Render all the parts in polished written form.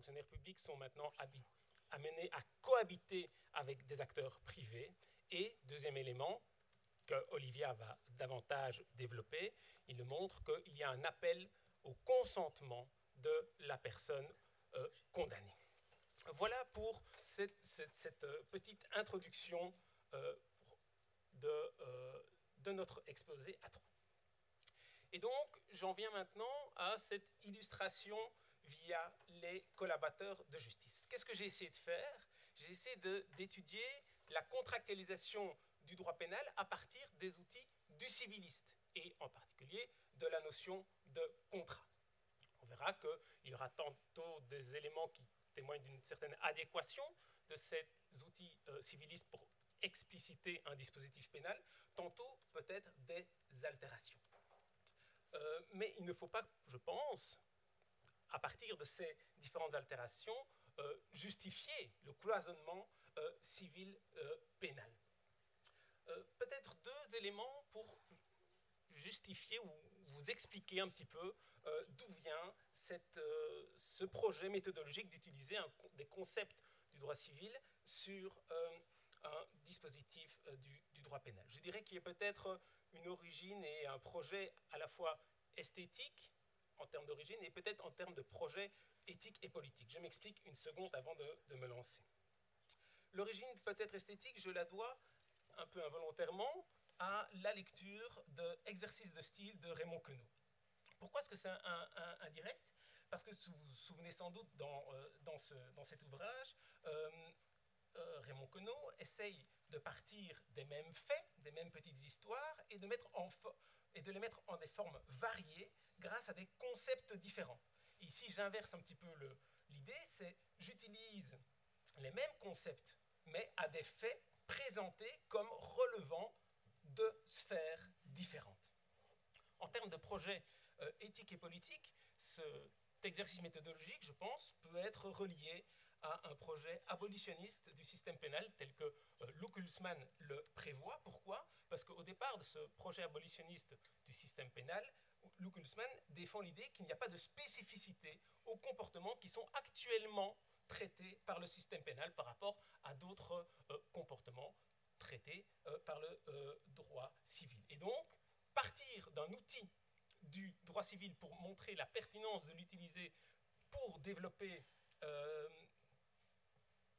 fonctionnaires publics sont maintenant amenés à cohabiter avec des acteurs privés. Et deuxième élément que Olivia va davantage développer, il nous montre qu'il y a un appel au consentement de la personne condamnée. Voilà pour cette petite introduction de notre exposé à 3. Et donc, j'en viens maintenant à cette illustration via les collaborateurs de justice. Qu'est-ce que j'ai essayé de faire? J'ai essayé d'étudier la contractualisation du droit pénal à partir des outils du civiliste, et en particulier de la notion de contrat. On verra qu'il y aura tantôt des éléments qui témoignent d'une certaine adéquation de ces outils civilistes pour expliciter un dispositif pénal, tantôt peut-être des altérations. Mais il ne faut pas, je pense, à partir de ces différentes altérations, justifier le cloisonnement civil-pénal. Peut-être deux éléments pour justifier ou vous expliquer un petit peu d'où vient ce projet méthodologique d'utiliser des concepts du droit civil sur un dispositif du droit pénal. Je dirais qu'il y a peut-être une origine et un projet à la fois esthétique en termes d'origine et peut-être en termes de projet éthique et politique. Je m'explique une seconde avant de me lancer. L'origine peut-être esthétique, je la dois un peu involontairement à la lecture de Exercices de style de Raymond Queneau. Pourquoi est-ce que c'est indirect? Parce que vous vous souvenez sans doute dans cet ouvrage, Raymond Queneau essaye de partir des mêmes faits, des mêmes petites histoires, et de les mettre en des formes variées grâce à des concepts différents. Et ici, j'inverse un petit peu l'idée, c'est j'utilise les mêmes concepts, mais à des faits présentés comme relevant de sphères différentes. En termes de projet éthique et politique, cet exercice méthodologique, je pense, peut être relié à un projet abolitionniste du système pénal tel que Luc Hulsmann le prévoit. Pourquoi? Parce qu'au départ de ce projet abolitionniste du système pénal, Luc Hulsmann défend l'idée qu'il n'y a pas de spécificité aux comportements qui sont actuellement traités par le système pénal par rapport à d'autres comportements traités par le droit civil. Et donc, partir d'un outil du droit civil pour montrer la pertinence de l'utiliser pour développer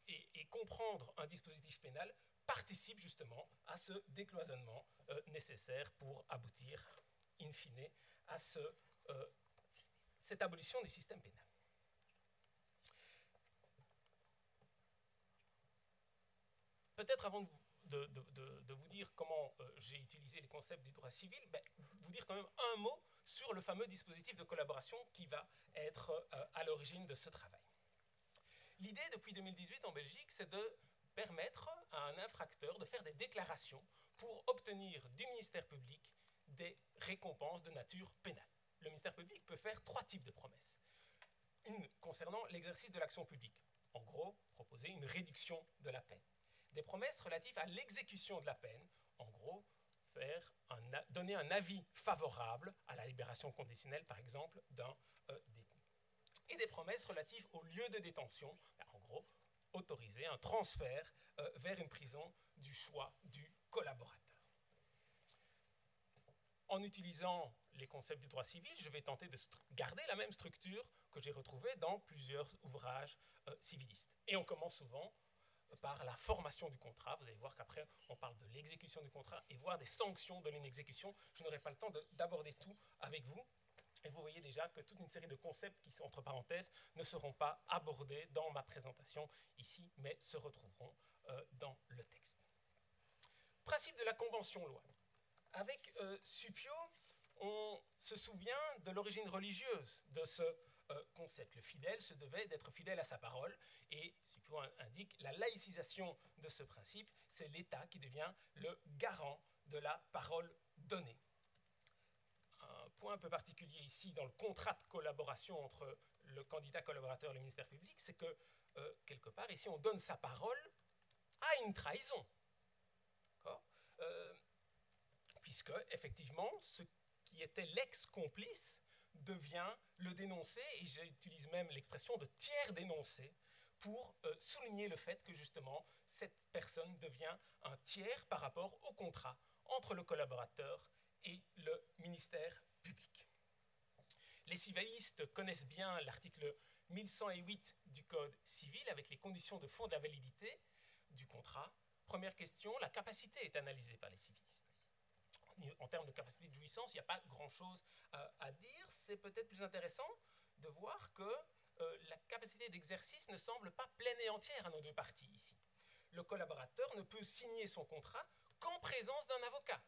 et comprendre un dispositif pénal participe justement à ce décloisonnement nécessaire pour aboutir, in fine, à cette abolition du système pénal. Peut-être avant de vous dire comment j'ai utilisé les concepts du droit civil, vous dire quand même un mot sur le fameux dispositif de collaboration qui va être à l'origine de ce travail. L'idée depuis 2018 en Belgique, c'est de permettre à un infracteur de faire des déclarations pour obtenir du ministère public des récompenses de nature pénale. Le ministère public peut faire 3 types de promesses. Une concernant l'exercice de l'action publique. En gros, proposer une réduction de la peine. Des promesses relatives à l'exécution de la peine. En gros, donner un avis favorable à la libération conditionnelle, par exemple, d'un détenu. Et des promesses relatives au lieu de détention. En gros, autoriser un transfert vers une prison du choix du collaborateur. En utilisant les concepts du droit civil, je vais tenter de garder la même structure que j'ai retrouvée dans plusieurs ouvrages civilistes. Et on commence souvent par la formation du contrat. Vous allez voir qu'après, on parle de l'exécution du contrat et voire des sanctions de l'inexécution. Je n'aurai pas le temps d'aborder tout avec vous. Et vous voyez déjà que toute une série de concepts qui sont entre parenthèses ne seront pas abordés dans ma présentation ici, mais se retrouveront dans le texte. Principe de la convention-loi. Avec Suppiot, on se souvient de l'origine religieuse de ce concept. Le fidèle se devait d'être fidèle à sa parole, et Suppiot indique la laïcisation de ce principe, c'est l'État qui devient le garant de la parole donnée. Un point un peu particulier ici dans le contrat de collaboration entre le candidat collaborateur et le ministère public, c'est que, quelque part, ici, on donne sa parole à une trahison. Puisque, effectivement, ce qui était l'ex-complice devient le dénoncé, et j'utilise même l'expression de tiers dénoncé, pour souligner le fait que justement cette personne devient un tiers par rapport au contrat entre le collaborateur et le ministère public. Les civilistes connaissent bien l'article 1108 du Code civil avec les conditions de fond de la validité du contrat. Première question, la capacité est analysée par les civilistes. En termes de capacité de jouissance, il n'y a pas grand-chose à dire. C'est peut-être plus intéressant de voir que la capacité d'exercice ne semble pas pleine et entière à nos deux parties ici. Le collaborateur ne peut signer son contrat qu'en présence d'un avocat.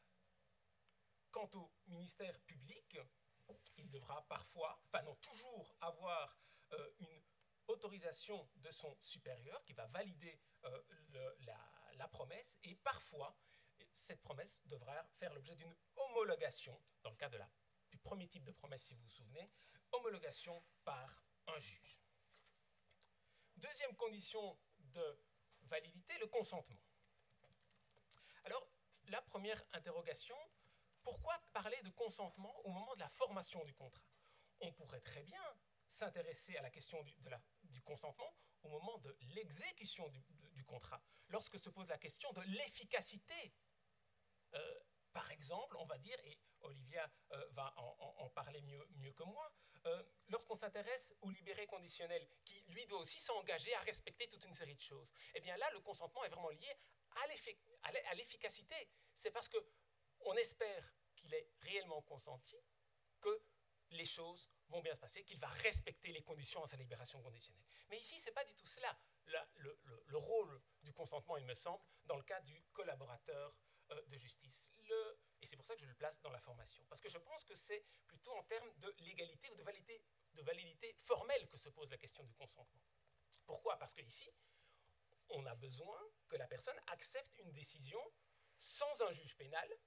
Quant au ministère public, il devra parfois, enfin non, toujours avoir une autorisation de son supérieur qui va valider la promesse, et parfois cette promesse devra faire l'objet d'une homologation, dans le cas du premier type de promesse si vous vous souvenez, homologation par un juge. Deuxième condition de validité, le consentement. Alors, la première interrogation, pourquoi parler de consentement au moment de la formation du contrat? On pourrait très bien s'intéresser à la question du consentement au moment de l'exécution du contrat, lorsque se pose la question de l'efficacité. Par exemple, on va dire, et Olivia va en parler mieux que moi, lorsqu'on s'intéresse au libéré conditionnel, qui lui doit aussi s'engager à respecter toute une série de choses, eh bien là, le consentement est vraiment lié à l'efficacité. C'est parce qu'on espère qu'il est réellement consenti que les choses vont bien se passer, qu'il va respecter les conditions à sa libération conditionnelle. Mais ici, ce n'est pas du tout cela. Le rôle du consentement, il me semble, dans le cas du collaborateur de justice. Et c'est pour ça que je le place dans la formation. Parce que je pense que c'est plutôt en termes de légalité ou de validité formelle que se pose la question du consentement. Pourquoi? Parce qu'ici, on a besoin que la personne accepte une décision sans un juge pénal,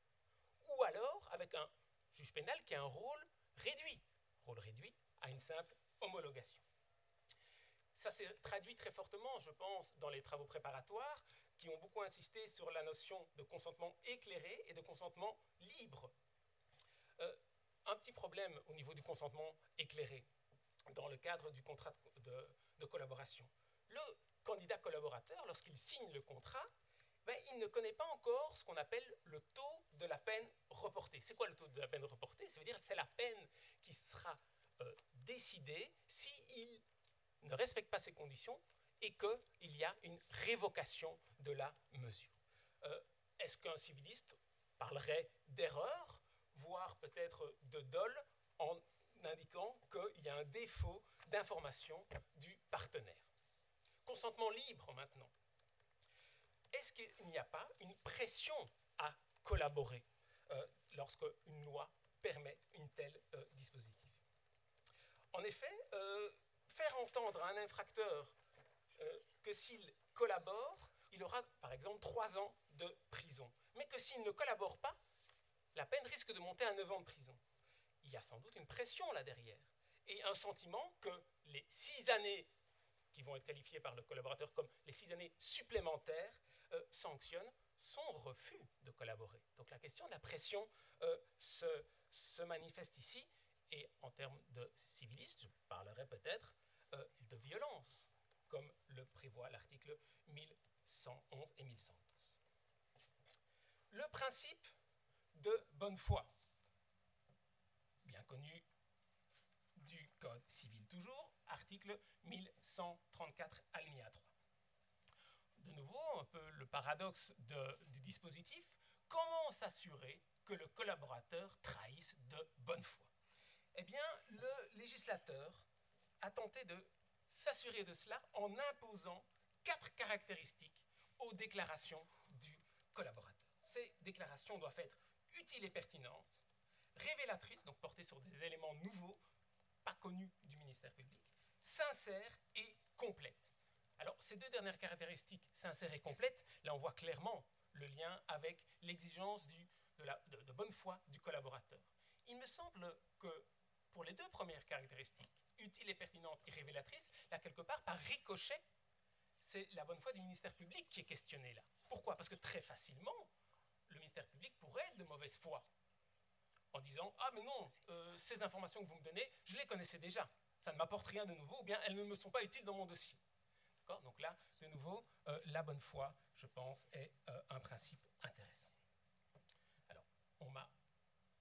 ou alors avec un juge pénal qui a un rôle réduit à une simple homologation. Ça s'est traduit très fortement, je pense, dans les travaux préparatoires, qui ont beaucoup insisté sur la notion de consentement éclairé et de consentement libre. Un petit problème au niveau du consentement éclairé, dans le cadre du contrat de collaboration. Le candidat collaborateur, lorsqu'il signe le contrat, il ne connaît pas encore ce qu'on appelle le taux de la peine reportée. C'est quoi le taux de la peine reportée? Ça veut dire que c'est la peine qui sera décidée s'il ne respecte pas ces conditions et qu'il y a une révocation de la mesure. Est-ce qu'un civiliste parlerait d'erreur, voire peut-être de dol, en indiquant qu'il y a un défaut d'information du partenaire? Consentement libre maintenant. Est-ce qu'il n'y a pas une pression à collaborer lorsque une loi permet une telle dispositif? En effet, faire entendre à un infracteur que s'il collabore, il aura par exemple 3 ans de prison, mais que s'il ne collabore pas, la peine risque de monter à 9 ans de prison. Il y a sans doute une pression là derrière, et un sentiment que les 6 années qui vont être qualifiées par le collaborateur comme les 6 années supplémentaires sanctionnent son refus de collaborer. Donc la question de la pression se manifeste ici, et en termes de civiliste, je parlerai peut-être de violence, comme le prévoit l'article 1111 et 1112. Le principe de bonne foi, bien connu du Code civil toujours, article 1134 alinéa 3. De nouveau, un peu le paradoxe du dispositif, comment s'assurer que le collaborateur trahisse de bonne foi? Eh bien, le législateur a tenté de s'assurer de cela en imposant 4 caractéristiques aux déclarations du collaborateur. Ces déclarations doivent être utiles et pertinentes, révélatrices, donc portées sur des éléments nouveaux, pas connus du ministère public, sincères et complètes. Alors, ces 2 dernières caractéristiques, sincères et complètes, là on voit clairement le lien avec l'exigence de bonne foi du collaborateur. Il me semble que pour les 2 premières caractéristiques, utile et pertinente et révélatrice, là quelque part, par ricochet, c'est la bonne foi du ministère public qui est questionnée là. Pourquoi? Parce que très facilement, le ministère public pourrait être de mauvaise foi. en disant « Ah, mais non, ces informations que vous me donnez, je les connaissais déjà. Ça ne m'apporte rien de nouveau, ou bien elles ne me sont pas utiles dans mon dossier. » Donc là, de nouveau, la bonne foi, je pense, est un principe intéressant. Alors, on m'a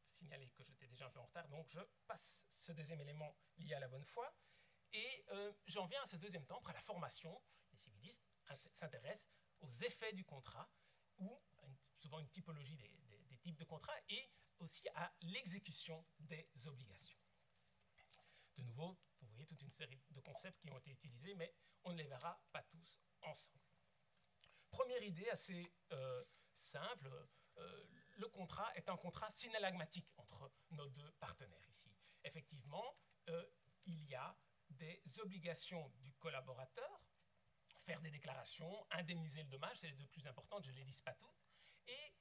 signalé que j'étais déjà un peu en retard, donc je passe ce deuxième élément lié à la bonne foi. Et j'en viens à ce deuxième temps, après la formation. Les civilistes s'intéressent aux effets du contrat, ou souvent une typologie des types de contrats, et aussi à l'exécution des obligations. De nouveau, vous voyez toute une série de concepts qui ont été utilisés, mais on ne les verra pas tous ensemble. Première idée assez simple, le contrat est un contrat synallagmatique entre nos deux partenaires ici. Effectivement, il y a des obligations du collaborateur, faire des déclarations, indemniser le dommage, c'est les deux plus importantes, je ne les liste pas toutes, et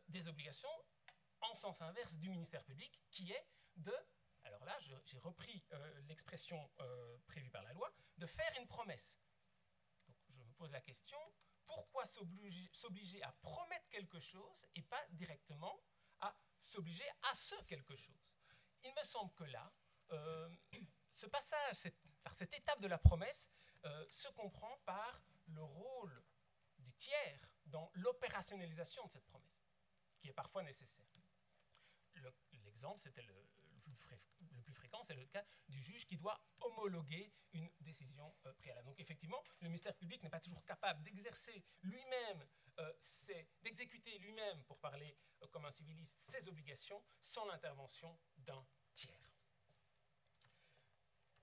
des obligations en sens inverse du ministère public, qui est de, alors là j'ai repris l'expression prévue par la loi, de faire une promesse. Donc je me pose la question, pourquoi s'obliger à promettre quelque chose et pas directement à s'obliger à ce quelque chose? Il me semble que là, ce passage, cette étape de la promesse se comprend par le rôle du tiers dans l'opérationnalisation de cette promesse, qui est parfois nécessaire. L'exemple, c'était le plus fréquent, c'est le cas du juge qui doit homologuer une décision préalable. Donc effectivement, le ministère public n'est pas toujours capable d'exercer lui-même, d'exécuter lui-même, pour parler comme un civiliste, ses obligations sans l'intervention d'un tiers.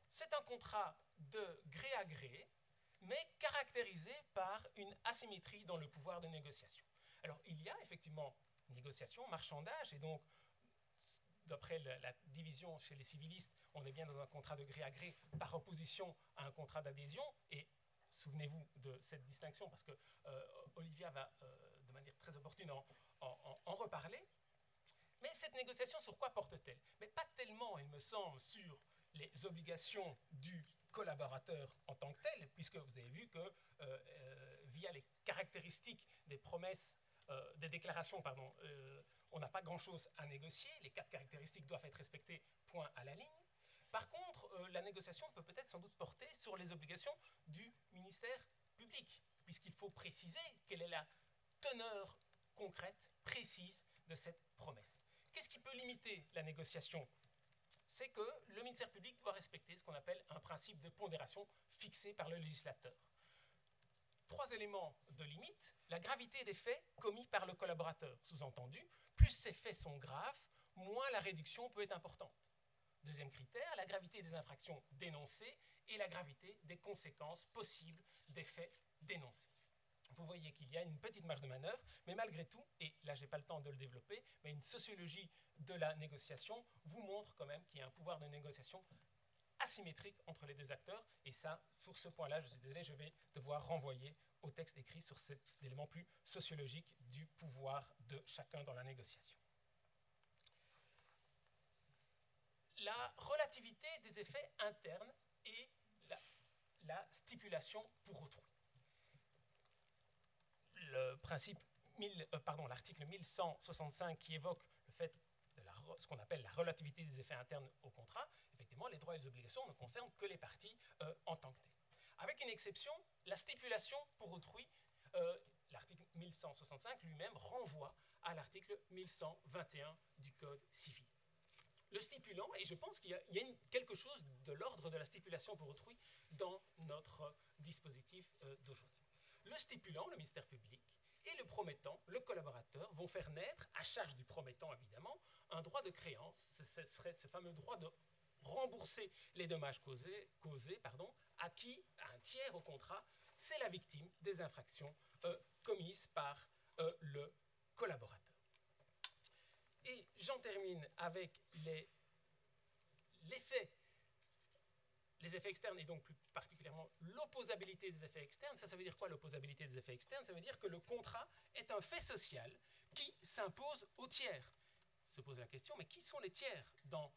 C'est un contrat de gré à gré, mais caractérisé par une asymétrie dans le pouvoir de négociation. Alors, il y a effectivement négociation, marchandage, et donc, d'après la division chez les civilistes, on est bien dans un contrat de gré à gré par opposition à un contrat d'adhésion, et souvenez-vous de cette distinction, parce que Olivia va, de manière très opportune, en reparler. Mais cette négociation, sur quoi porte-t-elle? Mais pas tellement, il me semble, sur les obligations du collaborateur en tant que tel, puisque vous avez vu que via les caractéristiques des promesses, des déclarations, pardon, on n'a pas grand-chose à négocier, les 4 caractéristiques doivent être respectées, point à la ligne. Par contre, la négociation peut peut-être sans doute porter sur les obligations du ministère public, puisqu'il faut préciser quelle est la teneur concrète, précise de cette promesse. Qu'est-ce qui peut limiter la négociation? C'est que le ministère public doit respecter ce qu'on appelle un principe de pondération fixé par le législateur. 3 éléments de limite: la gravité des faits commis par le collaborateur, sous-entendu, plus ces faits sont graves, moins la réduction peut être importante. Deuxième critère, la gravité des infractions dénoncées et la gravité des conséquences possibles des faits dénoncés. Vous voyez qu'il y a une petite marge de manœuvre, mais malgré tout, et là je n'ai pas le temps de le développer, mais une sociologie de la négociation vous montre quand même qu'il y a un pouvoir de négociation asymétrique entre les deux acteurs, et ça, sur ce point-là, je suis désolé, je vais devoir renvoyer au texte écrit sur cet élément plus sociologique du pouvoir de chacun dans la négociation. La relativité des effets internes et la stipulation pour autrui. Le principe, l'article 1165 qui évoque le fait de ce qu'on appelle la relativité des effets internes au contrat, effectivement, les droits et les obligations ne concernent que les parties en tant que telles. Avec une exception, la stipulation pour autrui, l'article 1165 lui-même renvoie à l'article 1121 du Code civil. Le stipulant, et je pense qu'il y a quelque chose de l'ordre de la stipulation pour autrui dans notre dispositif d'aujourd'hui. Le stipulant, le ministère public, et le promettant, le collaborateur, vont faire naître, à charge du promettant évidemment, un droit de créance. Ce serait ce fameux droit de rembourser les dommages causés à qui, à un tiers au contrat, c'est la victime des infractions commises par le collaborateur. Et j'en termine avec les effets externes, et donc plus particulièrement l'opposabilité des effets externes. Ça veut dire quoi, l'opposabilité des effets externes? Ça veut dire que le contrat est un fait social qui s'impose aux tiers. Se pose la question, mais qui sont les tiers dans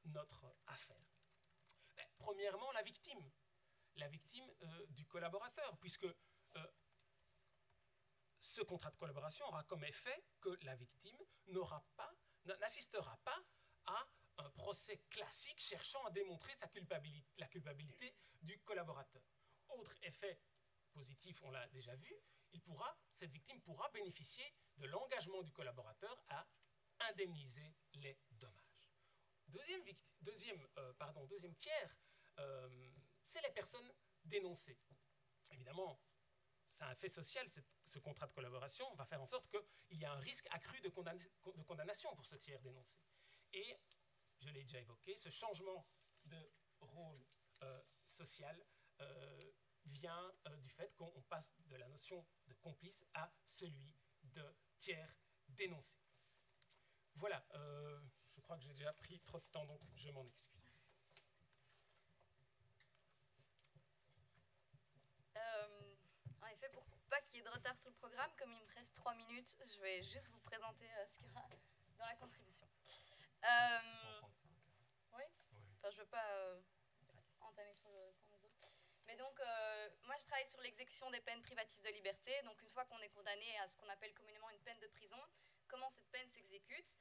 notre affaire? Premièrement, la victime du collaborateur, puisque ce contrat de collaboration aura comme effet que la victime n'aura pas n'assistera pas à un procès classique cherchant à démontrer la culpabilité du collaborateur. Autre effet positif, on l'a déjà vu, cette victime pourra bénéficier de l'engagement du collaborateur à indemniser les dommages. Deuxième tiers, c'est les personnes dénoncées. Évidemment, c'est un fait social, ce contrat de collaboration va faire en sorte qu'il y a un risque accru de condamnation pour ce tiers dénoncé. Et, je l'ai déjà évoqué, ce changement de rôle social vient du fait qu'on passe de la notion de complice à celui de tiers dénoncé. Voilà, je crois que j'ai déjà pris trop de temps, donc je m'en excuse. En effet, pour pas qu'il y ait de retard sur le programme, comme il me reste 3 minutes, je vais juste vous présenter ce qu'il y aura dans la contribution. Oui. Enfin, je ne veux pas entamer sur le temps des autres. Mais donc, moi, je travaille sur l'exécution des peines privatives de liberté. Donc, une fois qu'on est condamné à ce qu'on appelle communément une peine de prison, comment cette peine s'exécute?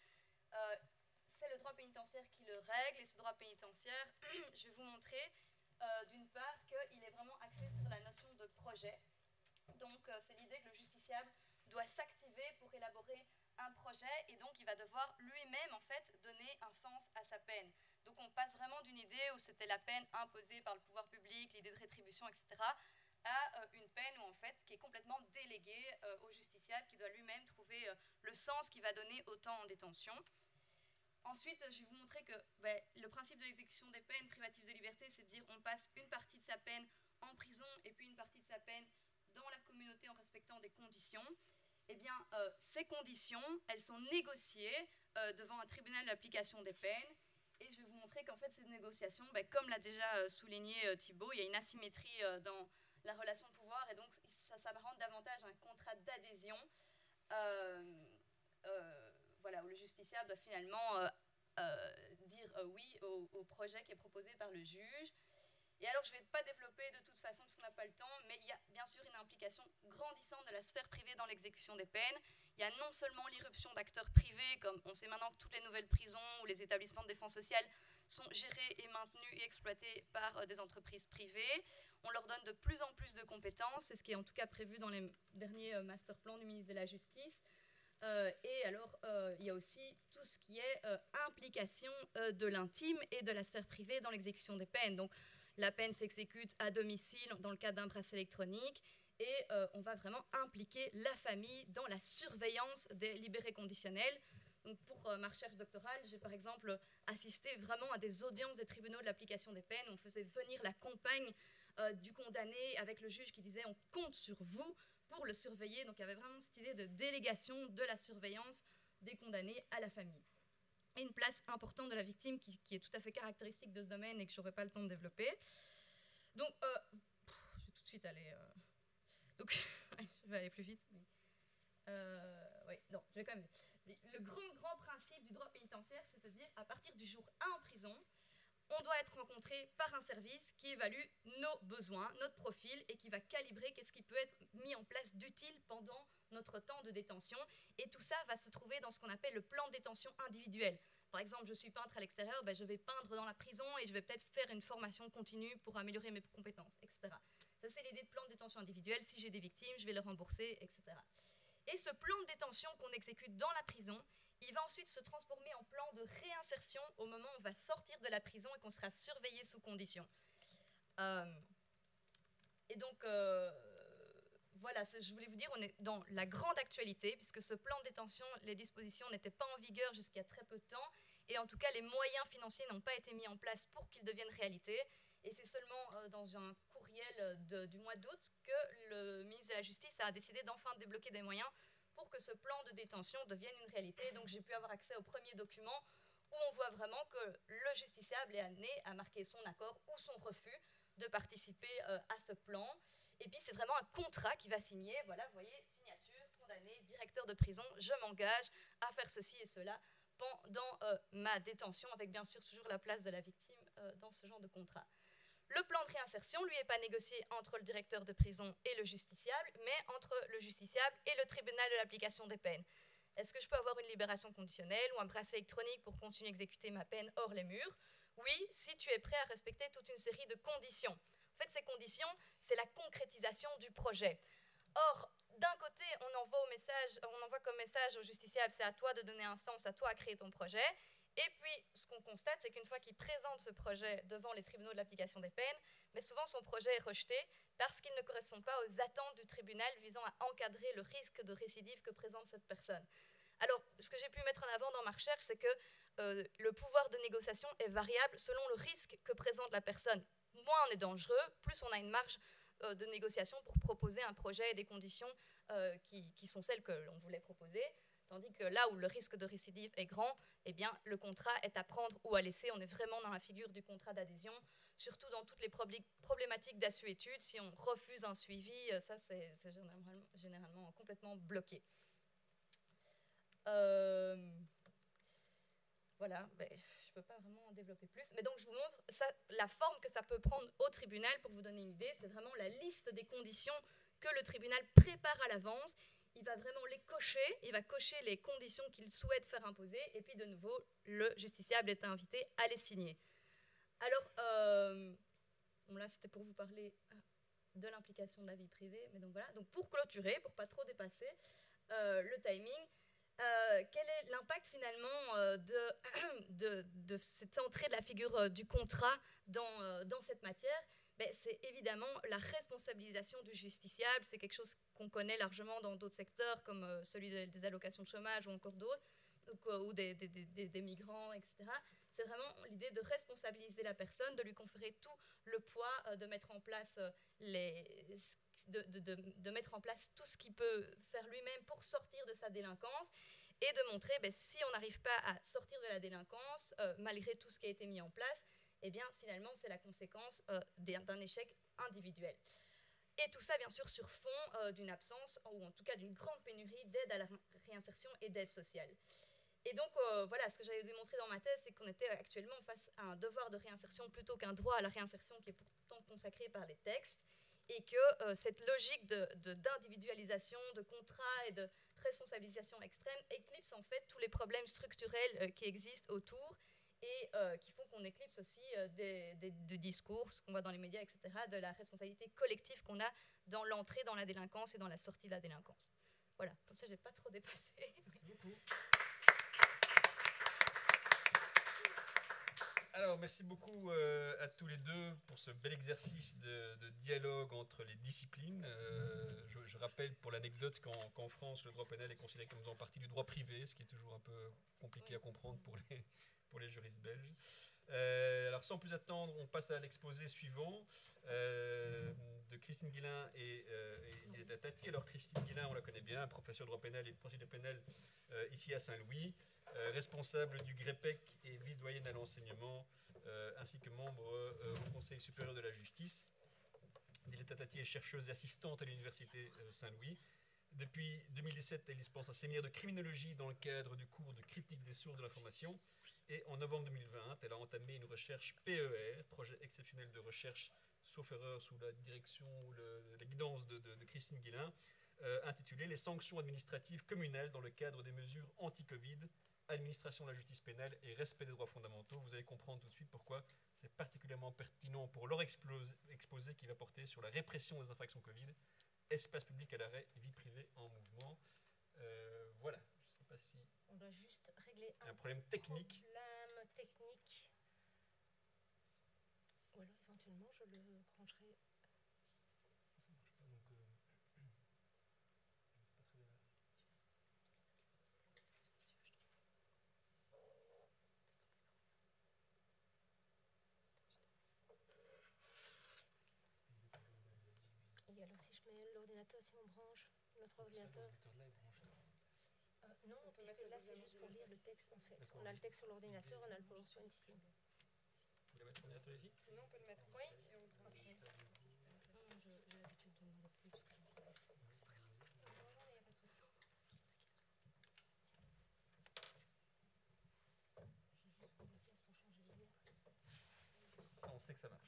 C'est le droit pénitentiaire qui le règle. Et ce droit pénitentiaire, je vais vous montrer, d'une part, qu'il est vraiment axé sur la notion de projet. Donc, c'est l'idée que le justiciable doit s'activer pour élaborer un projet et donc il va devoir lui-même, en fait, donner un sens à sa peine. Donc, on passe vraiment d'une idée où c'était la peine imposée par le pouvoir public, l'idée de rétribution, etc., à une peine où, en fait, qui est complètement déléguée au justiciable qui doit lui-même trouver le sens qu'il va donner au temps en détention. Ensuite, je vais vous montrer que le principe de l'exécution des peines privatives de liberté, c'est de dire on passe une partie de sa peine en prison et puis une partie de sa peine dans la communauté en respectant des conditions. Eh bien, ces conditions, elles sont négociées devant un tribunal d'application des peines. Et je vais vous montrer qu'en fait, ces négociations, comme l'a déjà souligné Thibault, il y a une asymétrie dans la relation de pouvoir et donc ça s'apparente davantage à un contrat d'adhésion. Voilà, où le justiciable doit finalement dire oui au projet qui est proposé par le juge. Et alors, je ne vais pas développer de toute façon parce qu'on n'a pas le temps, mais il y a bien sûr une implication grandissante de la sphère privée dans l'exécution des peines. Il y a non seulement l'irruption d'acteurs privés, comme on sait maintenant que toutes les nouvelles prisons ou les établissements de défense sociale sont gérés et maintenus et exploités par des entreprises privées. On leur donne de plus en plus de compétences, c'est ce qui est en tout cas prévu dans les derniers master plans du ministre de la Justice. Et alors, il y a aussi tout ce qui est implication de l'intime et de la sphère privée dans l'exécution des peines. Donc, la peine s'exécute à domicile dans le cadre d'un bracelet électronique et on va vraiment impliquer la famille dans la surveillance des libérés conditionnels. Donc, pour ma recherche doctorale, j'ai par exemple assisté vraiment à des audiences des tribunaux de l'application des peines où on faisait venir la compagne du condamné avec le juge qui disait on compte sur vous pour le surveiller. Donc il y avait vraiment cette idée de délégation de la surveillance des condamnés à la famille. Et une place importante de la victime qui est tout à fait caractéristique de ce domaine et que je n'aurai pas le temps de développer. Donc, je vais tout de suite aller... Donc, je vais aller plus vite. Mais, oui, non, je vais quand même... Le grand principe du droit pénitentiaire, c'est de dire, à partir du jour 1 en prison, on doit être rencontré par un service qui évalue nos besoins, notre profil, et qui va calibrer qu'est-ce qui peut être mis en place d'utile pendant notre temps de détention. Et tout ça va se trouver dans ce qu'on appelle le plan de détention individuel. Par exemple, je suis peintre à l'extérieur, je vais peindre dans la prison et je vais peut-être faire une formation continue pour améliorer mes compétences, etc. Ça, c'est l'idée de plan de détention individuel. Si j'ai des victimes, je vais les rembourser, etc. Et ce plan de détention qu'on exécute dans la prison, il va ensuite se transformer en plan de réinsertion au moment où on va sortir de la prison et qu'on sera surveillé sous condition. Et donc, voilà, je voulais vous dire, on est dans la grande actualité, puisque ce plan de détention, les dispositions n'étaient pas en vigueur jusqu'à très peu de temps, et en tout cas, les moyens financiers n'ont pas été mis en place pour qu'ils deviennent réalité. Et c'est seulement dans un courriel du mois d'août que le ministre de la Justice a décidé d'enfin débloquer des moyens pour que ce plan de détention devienne une réalité. Donc j'ai pu avoir accès au premier document où on voit vraiment que le justiciable est amené à marquer son accord ou son refus de participer à ce plan. Et puis c'est vraiment un contrat qui va signer. Voilà, vous voyez, signature, condamné, directeur de prison, je m'engage à faire ceci et cela pendant ma détention, avec bien sûr toujours la place de la victime dans ce genre de contrat. Le plan de réinsertion, lui, n'est pas négocié entre le directeur de prison et le justiciable, mais entre le justiciable et le tribunal de l'application des peines. Est-ce que je peux avoir une libération conditionnelle ou un bracelet électronique pour continuer à exécuter ma peine hors les murs? Oui, si tu es prêt à respecter toute une série de conditions. En fait, ces conditions, c'est la concrétisation du projet. Or, d'un côté, on envoie comme message au justiciable, c'est à toi de donner un sens, à toi à créer ton projet. Et puis, ce qu'on constate, c'est qu'une fois qu'il présente ce projet devant les tribunaux de l'application des peines, mais souvent son projet est rejeté parce qu'il ne correspond pas aux attentes du tribunal visant à encadrer le risque de récidive que présente cette personne. Alors, ce que j'ai pu mettre en avant dans ma recherche, c'est que le pouvoir de négociation est variable selon le risque que présente la personne. Moins on est dangereux, plus on a une marge de négociation pour proposer un projet et des conditions qui sont celles que l'on voulait proposer. Tandis que là où le risque de récidive est grand, eh bien, le contrat est à prendre ou à laisser. On est vraiment dans la figure du contrat d'adhésion, surtout dans toutes les problématiques d'assuétude. Si on refuse un suivi, ça, c'est généralement complètement bloqué. Voilà, ben, je ne peux pas vraiment en développer plus. Mais donc, je vous montre ça, la forme que ça peut prendre au tribunal. Pour vous donner une idée, c'est vraiment la liste des conditions que le tribunal prépare à l'avance. Il va vraiment les cocher, il va cocher les conditions qu'il souhaite faire imposer, et puis de nouveau, le justiciable est invité à les signer. Alors, bon là c'était pour vous parler de l'implication de la vie privée, mais donc voilà, donc pour clôturer, pour pas trop dépasser le timing, quel est l'impact finalement de cette entrée de la figure du contrat dans cette matière? C'est évidemment la responsabilisation du justiciable. C'est quelque chose qu'on connaît largement dans d'autres secteurs, comme celui des allocations de chômage ou encore d'autres, ou des migrants, etc. C'est vraiment l'idée de responsabiliser la personne, de lui conférer tout le poids de mettre en place, de mettre en place tout ce qu'il peut faire lui-même pour sortir de sa délinquance, et de montrer si on n'arrive pas à sortir de la délinquance, malgré tout ce qui a été mis en place, eh bien, finalement, c'est la conséquence d'un échec individuel. Et tout ça, bien sûr, sur fond d'une absence, ou en tout cas d'une grande pénurie d'aide à la réinsertion et d'aide sociale. Et donc, voilà, ce que j'avais démontré dans ma thèse, c'est qu'on était actuellement face à un devoir de réinsertion plutôt qu'un droit à la réinsertion qui est pourtant consacré par les textes, et que cette logique d'individualisation, de contrat et de responsabilisation extrême éclipse en fait tous les problèmes structurels qui existent autour, et qui font qu'on éclipse aussi des discours, ce qu'on voit dans les médias, etc., de la responsabilité collective qu'on a dans l'entrée dans la délinquance et dans la sortie de la délinquance. Voilà, comme ça, je n'ai pas trop dépassé. Merci beaucoup. Alors, merci beaucoup à tous les deux pour ce bel exercice de dialogue entre les disciplines. Je rappelle pour l'anecdote qu'en France, le droit pénal est considéré comme faisant partie du droit privé, ce qui est toujours un peu compliqué à comprendre pour les juristes belges. Alors sans plus attendre, on passe à l'exposé suivant de Christine Guillain et Diletta Tati. Alors Christine Guillain, on la connaît bien, professeure de droit pénal et de procédure pénale ici à Saint-Louis, responsable du GREPEC et vice-doyenne à l'enseignement, ainsi que membre au Conseil supérieur de la justice. Diletta Tati est chercheuse et assistante à l'université Saint-Louis. Depuis 2017, elle dispense un séminaire de criminologie dans le cadre du cours de critique des sources de l'information. Et en novembre 2020, elle a entamé une recherche PER, projet exceptionnel de recherche, sauf erreur, sous la direction ou la guidance de Christine Guillain, intitulée « Les sanctions administratives communales dans le cadre des mesures anti-Covid, administration de la justice pénale et respect des droits fondamentaux ». Vous allez comprendre tout de suite pourquoi c'est particulièrement pertinent pour leur exposé qui va porter sur la répression des infractions Covid, espace public à l'arrêt, vie privée en mouvement. Voilà, je ne sais pas si... On doit juste régler un problème technique. Problème technique. Ou alors éventuellement je le brancherai. Ça marche pas, donc je ne sais pas très bien. Et alors si je mets l'ordinateur, si on branche notre ordinateur. Non, puisque là c'est juste pour lire le texte en fait. On a le texte sur l'ordinateur, on a le PowerPoint ici. Vous voulez mettre l'ordinateur ici? Sinon, on peut le mettre ici. Oui. Et on le prend après. J'ai l'habitude de m'adapter parce que c'est pas grave. Ça, on sait que ça marche.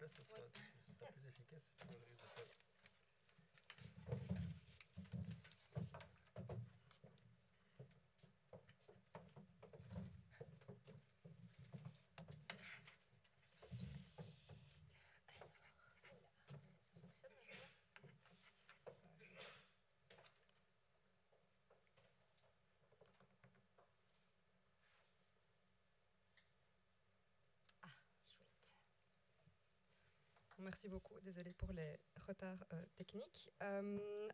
place, ce sera plus efficace. Sinon, je risque de pas- Merci beaucoup, désolée pour les retards techniques.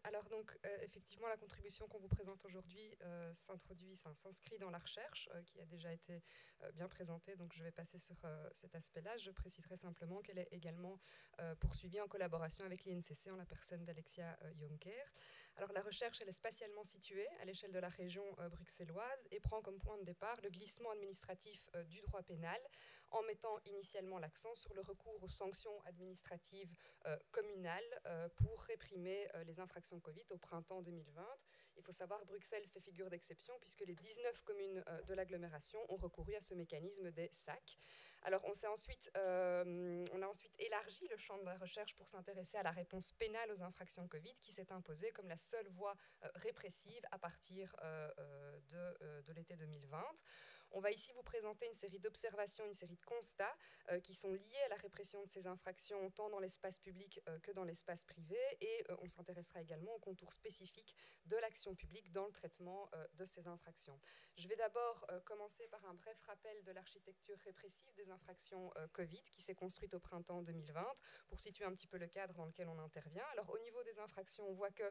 Alors donc, effectivement, la contribution qu'on vous présente aujourd'hui s'inscrit dans la recherche qui a déjà été bien présentée, donc je vais passer sur cet aspect-là. Je préciserai simplement qu'elle est également poursuivie en collaboration avec l'INCC en la personne d'Alexia Jonker. Alors la recherche, elle est spatialement située à l'échelle de la région bruxelloise et prend comme point de départ le glissement administratif du droit pénal en mettant initialement l'accent sur le recours aux sanctions administratives communales pour réprimer les infractions Covid au printemps 2020. Il faut savoir que Bruxelles fait figure d'exception puisque les 19 communes de l'agglomération ont recouru à ce mécanisme des SAC. Alors on a ensuite élargi le champ de la recherche pour s'intéresser à la réponse pénale aux infractions Covid qui s'est imposée comme la seule voie répressive à partir de l'été 2020. On va ici vous présenter une série d'observations, une série de constats qui sont liés à la répression de ces infractions tant dans l'espace public que dans l'espace privé et on s'intéressera également aux contours spécifiques de l'action publique dans le traitement de ces infractions. Je vais d'abord commencer par un bref rappel de l'architecture répressive des infractions Covid qui s'est construite au printemps 2020 pour situer un petit peu le cadre dans lequel on intervient. Alors au niveau des infractions, on voit que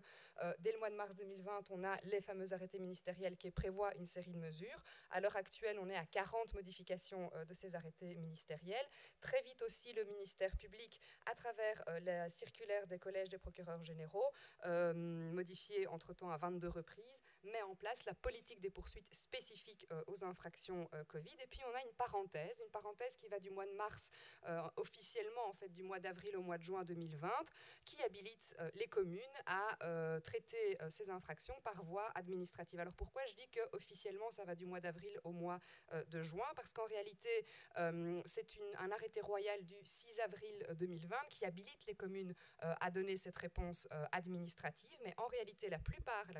dès le mois de mars 2020, on a les fameux arrêtés ministériels qui prévoient une série de mesures. À l'heure actuelle, on est à 40 modifications de ces arrêtés ministériels. Très vite aussi, le ministère public, à travers la circulaire des collèges des procureurs généraux, modifiée entre-temps à 22 reprises, met en place la politique des poursuites spécifiques aux infractions Covid. Et puis, on a une parenthèse qui va du mois de mars, officiellement en fait du mois d'avril au mois de juin 2020, qui habilite les communes à traiter ces infractions par voie administrative. Alors, pourquoi je dis qu'officiellement, ça va du mois d'avril au mois de juin? Parce qu'en réalité, c'est un arrêté royal du 6 avril 2020 qui habilite les communes à donner cette réponse administrative, mais en réalité, la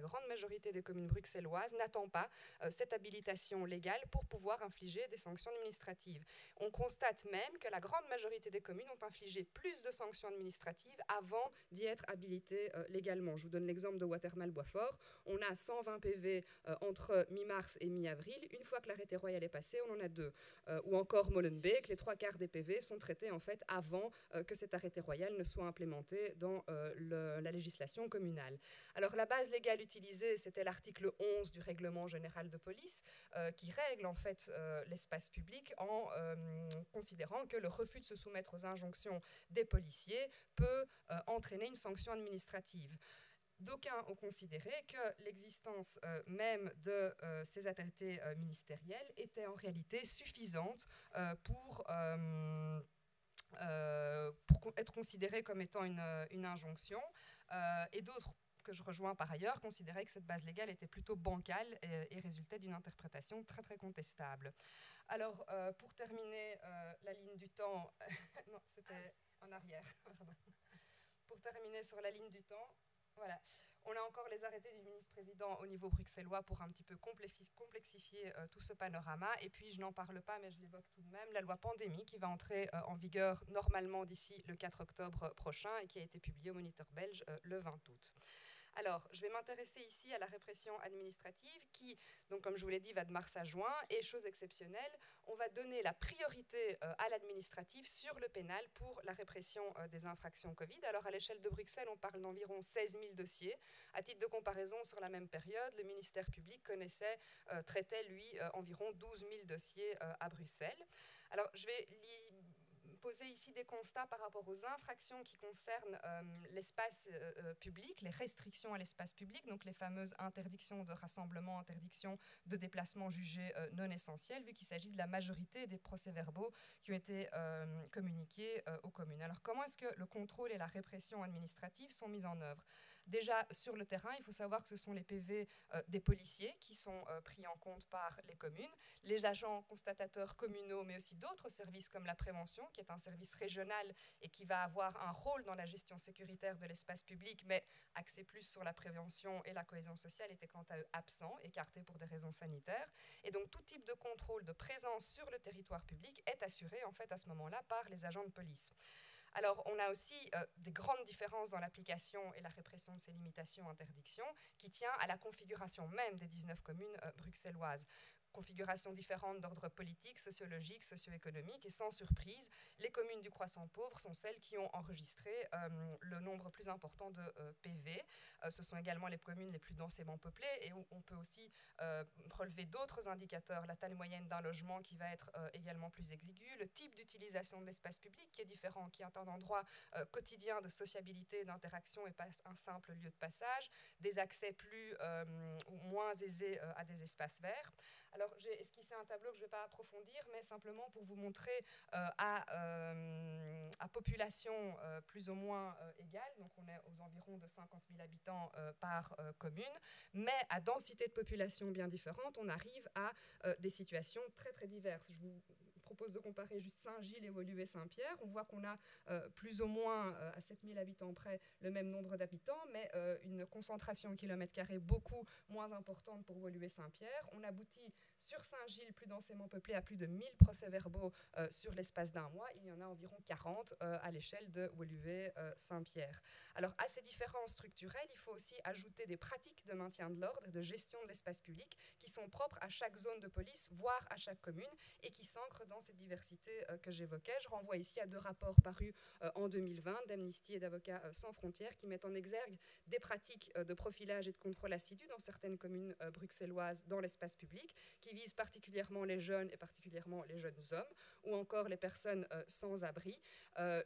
grande majorité des communes bruxelloises n'attend pas cette habilitation légale pour pouvoir infliger des sanctions administratives. On constate même que la grande majorité des communes ont infligé plus de sanctions administratives avant d'y être habilitées légalement. Je vous donne l'exemple de Watermal-Boisfort. On a 120 PV entre mi-mars et mi-avril. Une fois que l'arrêté royal est passé, on en a 2. Ou encore Molenbeek, les 3/4 des PV sont traités en fait avant que cet arrêté royal ne soit implémenté dans la législation communale. Alors la base légale utilisée, c'était l'article 11 du règlement général de police qui règle en fait l'espace public en considérant que le refus de se soumettre aux injonctions des policiers peut entraîner une sanction administrative. D'aucuns ont considéré que l'existence même de ces arrêtés ministériels était en réalité suffisante pour être considérée comme étant une injonction, et d'autres que je rejoins par ailleurs, considéraient que cette base légale était plutôt bancale et résultait d'une interprétation très très contestable. Alors, pour terminer la ligne du temps, non, c'était en arrière, pardon. Pour terminer sur la ligne du temps, voilà. On a encore les arrêtés du ministre-président au niveau bruxellois pour un petit peu complexifier tout ce panorama. Et puis, je n'en parle pas, mais je l'évoque tout de même, la loi pandémie qui va entrer en vigueur normalement d'ici le 4 octobre prochain et qui a été publiée au Moniteur belge le 20 août. Alors, je vais m'intéresser ici à la répression administrative qui, donc, comme je vous l'ai dit, va de mars à juin. Et chose exceptionnelle, on va donner la priorité à l'administratif sur le pénal pour la répression des infractions Covid. Alors, à l'échelle de Bruxelles, on parle d'environ 16 000 dossiers. À titre de comparaison, sur la même période, le ministère public traitait, lui, environ 12 000 dossiers à Bruxelles. Alors, je vais poser ici des constats par rapport aux infractions qui concernent l'espace public, les restrictions à l'espace public, donc les fameuses interdictions de rassemblement, interdictions de déplacement jugées non essentielles, vu qu'il s'agit de la majorité des procès-verbaux qui ont été communiqués aux communes. Alors comment est-ce que le contrôle et la répression administrative sont mis en œuvre? Déjà, sur le terrain, il faut savoir que ce sont les PV des policiers qui sont pris en compte par les communes, les agents constatateurs communaux, mais aussi d'autres services comme la prévention, qui est un service régional et qui va avoir un rôle dans la gestion sécuritaire de l'espace public, mais axé plus sur la prévention et la cohésion sociale, était quant à eux absent, écarté pour des raisons sanitaires. Et donc tout type de contrôle de présence sur le territoire public est assuré en fait à ce moment-là par les agents de police. Alors, on a aussi des grandes différences dans l'application et la répression de ces limitations, interdictions, qui tient à la configuration même des 19 communes bruxelloises. Configuration différente d'ordre politique, sociologique, socio-économique, et sans surprise, les communes du croissant pauvre sont celles qui ont enregistré le nombre plus important de PV. Ce sont également les communes les plus densément peuplées, et où on peut aussi relever d'autres indicateurs, la taille moyenne d'un logement qui va être également plus exiguë, le type d'utilisation de l'espace public qui est différent, qui est un endroit quotidien de sociabilité, d'interaction et pas un simple lieu de passage, des accès plus ou moins aisés à des espaces verts. Alors, j'ai esquissé un tableau que je ne vais pas approfondir, mais simplement pour vous montrer à population plus ou moins égale, donc on est aux environs de 50 000 habitants par commune, mais à densité de population bien différente, on arrive à des situations très très diverses. Je vous propose de comparer juste Saint-Gilles et Woluwe-Saint-Pierre. On voit qu'on a plus ou moins à 7 000 habitants près le même nombre d'habitants, mais une concentration au kilomètre carré beaucoup moins importante pour Woluwe-Saint-Pierre. On aboutit sur Saint-Gilles, plus densément peuplé, à plus de 1000 procès-verbaux sur l'espace d'un mois. Il y en a environ 40 à l'échelle de Woluwe-Saint-Pierre. Alors, à ces différences structurelles, il faut aussi ajouter des pratiques de maintien de l'ordre et de gestion de l'espace public qui sont propres à chaque zone de police, voire à chaque commune, et qui s'ancrent dans cette diversité que j'évoquais. Je renvoie ici à 2 rapports parus en 2020 d'Amnesty et d'Avocats sans frontières qui mettent en exergue des pratiques de profilage et de contrôle assidu dans certaines communes bruxelloises dans l'espace public, qui visent particulièrement les jeunes et particulièrement les jeunes hommes, ou encore les personnes sans abri.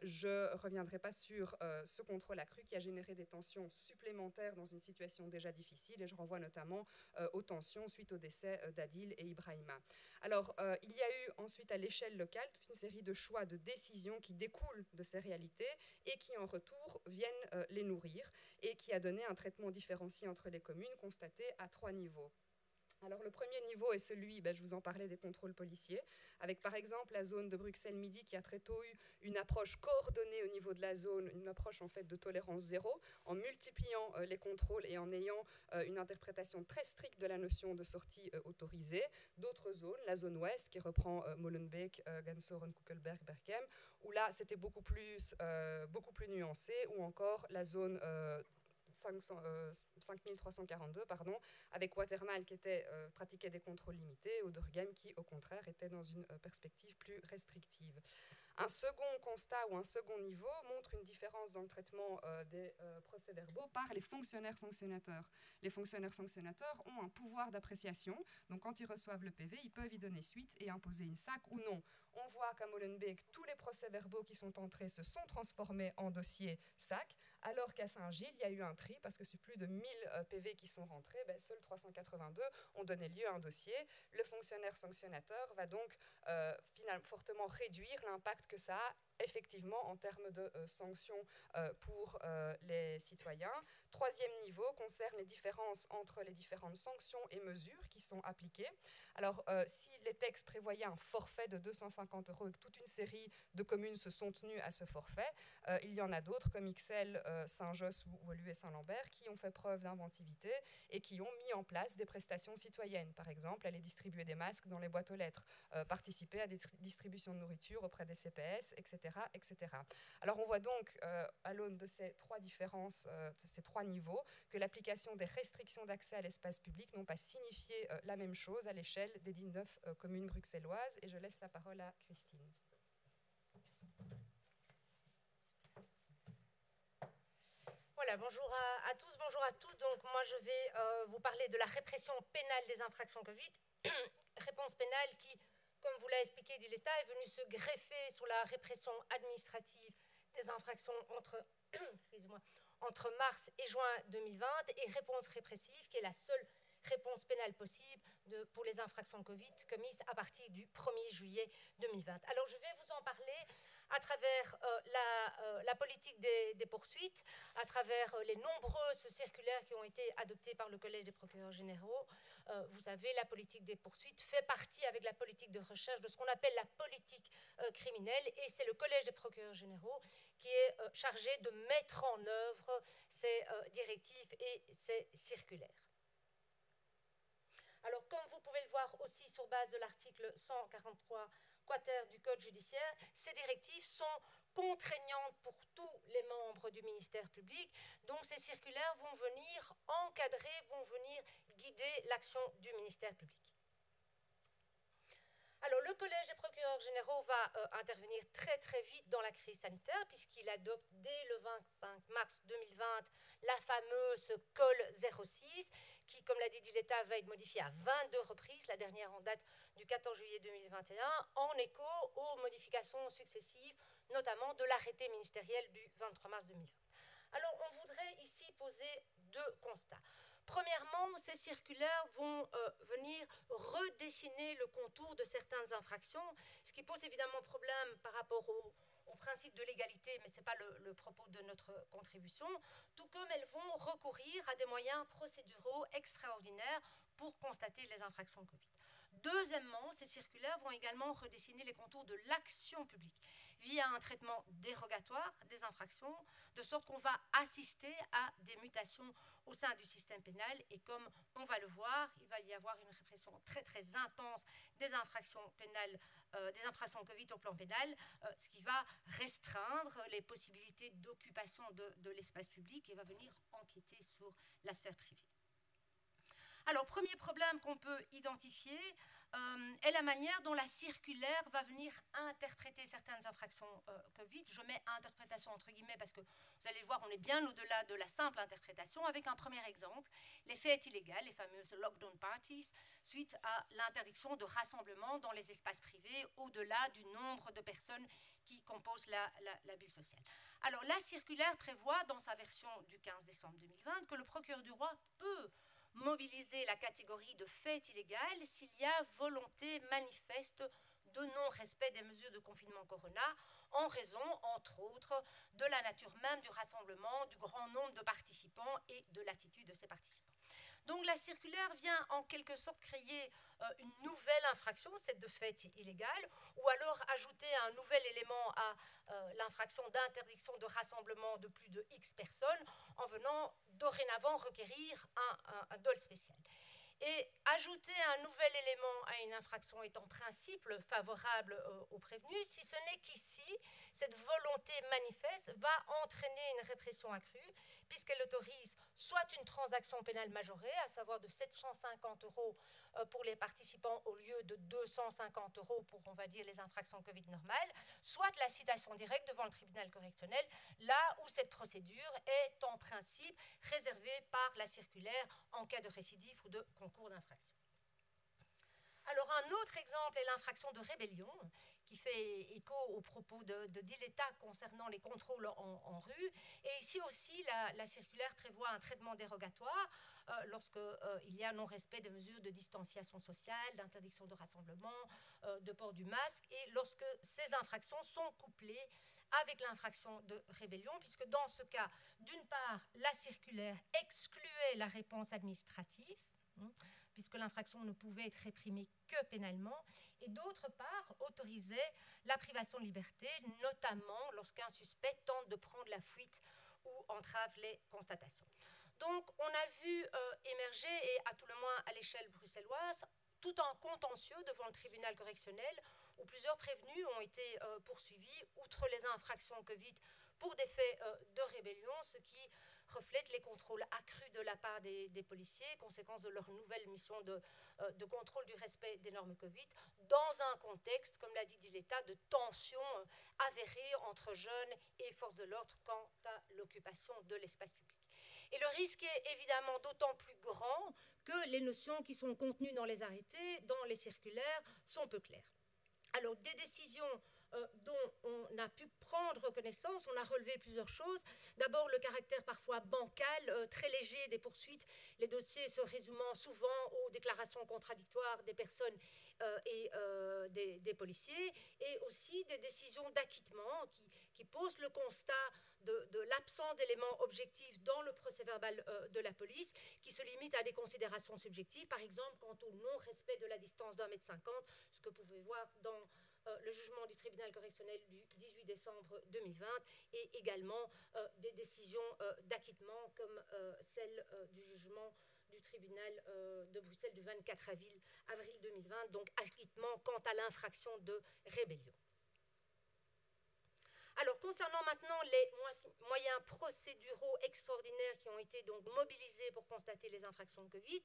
Je ne reviendrai pas sur ce contrôle accru qui a généré des tensions supplémentaires dans une situation déjà difficile, et je renvoie notamment aux tensions suite au décès d'Adil et Ibrahima. Alors, il y a eu ensuite à l'échelle locale toute une série de choix, de décisions qui découlent de ces réalités et qui en retour viennent les nourrir, et qui a donné un traitement différencié entre les communes constaté à 3 niveaux. Alors le premier niveau est celui, je vous en parlais, des contrôles policiers, avec par exemple la zone de Bruxelles-Midi qui a très tôt eu une approche coordonnée au niveau de la zone, une approche en fait de tolérance zéro, en multipliant les contrôles et en ayant une interprétation très stricte de la notion de sortie autorisée. D'autres zones, la zone ouest qui reprend Molenbeek, Gansoren, Kuckelberg, Berkem, où là c'était beaucoup plus nuancé, ou encore la zone 5342, avec Watermal qui pratiquait des contrôles limités, ou Durgam qui, au contraire, était dans une perspective plus restrictive. Un second constat ou un second niveau montre une différence dans le traitement des procès-verbaux par les fonctionnaires sanctionnateurs. Les fonctionnaires sanctionnateurs ont un pouvoir d'appréciation, donc quand ils reçoivent le PV, ils peuvent y donner suite et imposer une SAC ou non. On voit qu'à Molenbeek, tous les procès-verbaux qui sont entrés se sont transformés en dossier SAC, alors qu'à Saint-Gilles, il y a eu un tri, parce que sur plus de 1000 PV qui sont rentrés, seuls 382 ont donné lieu à un dossier. Le fonctionnaire sanctionnateur va donc fortement réduire l'impact que ça a effectivement en termes de sanctions pour les citoyens. Troisième niveau concerne les différences entre les différentes sanctions et mesures qui sont appliquées. Alors, si les textes prévoyaient un forfait de 250 € et que toute une série de communes se sont tenues à ce forfait, il y en a d'autres comme Ixelles, Saint-Josse ou Woluwe-Saint-Lambert qui ont fait preuve d'inventivité et qui ont mis en place des prestations citoyennes. Par exemple, aller distribuer des masques dans les boîtes aux lettres, participer à des distributions de nourriture auprès des CPS, etc. etc. Alors on voit donc, à l'aune de ces 3 différences, de ces 3 niveaux, que l'application des restrictions d'accès à l'espace public n'ont pas signifié la même chose à l'échelle des 19 communes bruxelloises. Et je laisse la parole à Christine. Voilà, bonjour à tous, bonjour à toutes. Donc moi je vais vous parler de la répression pénale des infractions Covid. Réponse pénale qui, comme vous l'a expliqué Diletta, est venue se greffer sur la répression administrative des infractions entre mars et juin 2020, et réponse répressive qui est la seule réponse pénale possible pour les infractions Covid commises à partir du 1er juillet 2020. Alors je vais vous en parler à travers la politique des poursuites, à travers les nombreuses circulaires qui ont été adoptées par le Collège des procureurs généraux. Vous savez, la politique des poursuites fait partie avec la politique de recherche de ce qu'on appelle la politique criminelle, et c'est le Collège des procureurs généraux qui est chargé de mettre en œuvre ces directives et ces circulaires. Alors, comme vous pouvez le voir aussi sur base de l'article 143 quater du Code judiciaire, ces directives sont contraignantes pour tous les membres du ministère public. Donc, ces circulaires vont venir encadrer, vont venir guider l'action du ministère public. Alors, le Collège des procureurs généraux va intervenir très très vite dans la crise sanitaire, puisqu'il adopte dès le 25 mars 2020 la fameuse COL 06, qui, comme l'a dit l'État, va être modifiée à 22 reprises, la dernière en date du 14 juillet 2021, en écho aux modifications successives, notamment de l'arrêté ministériel du 23 mars 2020. Alors, on voudrait ici poser deux constats. Premièrement, ces circulaires vont venir redessiner le contour de certaines infractions, ce qui pose évidemment problème par rapport au principe de légalité, mais ce n'est pas le propos de notre contribution, tout comme elles vont recourir à des moyens procéduraux extraordinaires pour constater les infractions Covid. Deuxièmement, ces circulaires vont également redessiner les contours de l'action publique via un traitement dérogatoire des infractions, de sorte qu'on va assister à des mutations au sein du système pénal. Et comme on va le voir, il va y avoir une répression très très intense des infractions pénales, des infractions Covid au plan pénal, ce qui va restreindre les possibilités d'occupation de l'espace public et va venir empiéter sur la sphère privée. Alors, premier problème qu'on peut identifier est la manière dont la circulaire va venir interpréter certaines infractions Covid. Je mets interprétation entre guillemets parce que vous allez le voir, on est bien au-delà de la simple interprétation. Avec un premier exemple, les fêtes illégales, les fameuses lockdown parties, suite à l'interdiction de rassemblement dans les espaces privés au-delà du nombre de personnes qui composent la bulle sociale. Alors, la circulaire prévoit dans sa version du 15 décembre 2020 que le procureur du roi peut mobiliser la catégorie de fait illégal s'il y a volonté manifeste de non-respect des mesures de confinement corona en raison, entre autres, de la nature même du rassemblement, du grand nombre de participants et de l'attitude de ces participants. Donc la circulaire vient en quelque sorte créer une nouvelle infraction, cette de fait illégale, ou alors ajouter un nouvel élément à l'infraction d'interdiction de rassemblement de plus de X personnes en venant dorénavant requérir un dol spécial. Et ajouter un nouvel élément à une infraction est en principe favorable aux prévenus, si ce n'est qu'ici, cette volonté manifeste va entraîner une répression accrue, puisqu'elle autorise soit une transaction pénale majorée, à savoir de 750 € pour les participants au lieu de 250 € pour, on va dire, les infractions Covid normales, soit la citation directe devant le tribunal correctionnel, là où cette procédure est en principe réservée par la circulaire en cas de récidive ou de concours d'infraction. Alors, un autre exemple est l'infraction de rébellion, qui fait écho aux propos de l'État concernant les contrôles en rue. Et ici aussi, la circulaire prévoit un traitement dérogatoire lorsqu'il y a non-respect des mesures de distanciation sociale, d'interdiction de rassemblement, de port du masque, et lorsque ces infractions sont couplées avec l'infraction de rébellion, puisque dans ce cas, d'une part, la circulaire excluait la réponse administrative, puisque l'infraction ne pouvait être réprimée que pénalement, et d'autre part, autorisait la privation de liberté, notamment lorsqu'un suspect tente de prendre la fuite ou entrave les constatations. Donc, on a vu émerger, et à tout le moins à l'échelle bruxelloise, tout un contentieux devant le tribunal correctionnel où plusieurs prévenus ont été poursuivis, outre les infractions Covid, pour des faits de rébellion, ce qui reflète les contrôles accrus de la part des policiers, conséquence de leur nouvelle mission de contrôle du respect des normes Covid, dans un contexte, comme l'a dit l'État, de tension avérée entre jeunes et forces de l'ordre quant à l'occupation de l'espace public. Et le risque est évidemment d'autant plus grand que les notions qui sont contenues dans les arrêtés, dans les circulaires, sont peu claires. Alors, des décisions dont on a pu prendre connaissance. On a relevé plusieurs choses. D'abord, le caractère parfois bancal, très léger des poursuites, les dossiers se résumant souvent aux déclarations contradictoires des personnes et des policiers, et aussi des décisions d'acquittement qui posent le constat de l'absence d'éléments objectifs dans le procès-verbal de la police, qui se limitent à des considérations subjectives, par exemple quant au non-respect de la distance d'1,50 m, ce que vous pouvez voir dans le jugement du tribunal correctionnel du 18 décembre 2020, et également des décisions d'acquittement comme celle du jugement du tribunal de Bruxelles du 24 avril 2020, donc acquittement quant à l'infraction de rébellion. Alors, concernant maintenant les moyens procéduraux extraordinaires qui ont été donc mobilisés pour constater les infractions de Covid,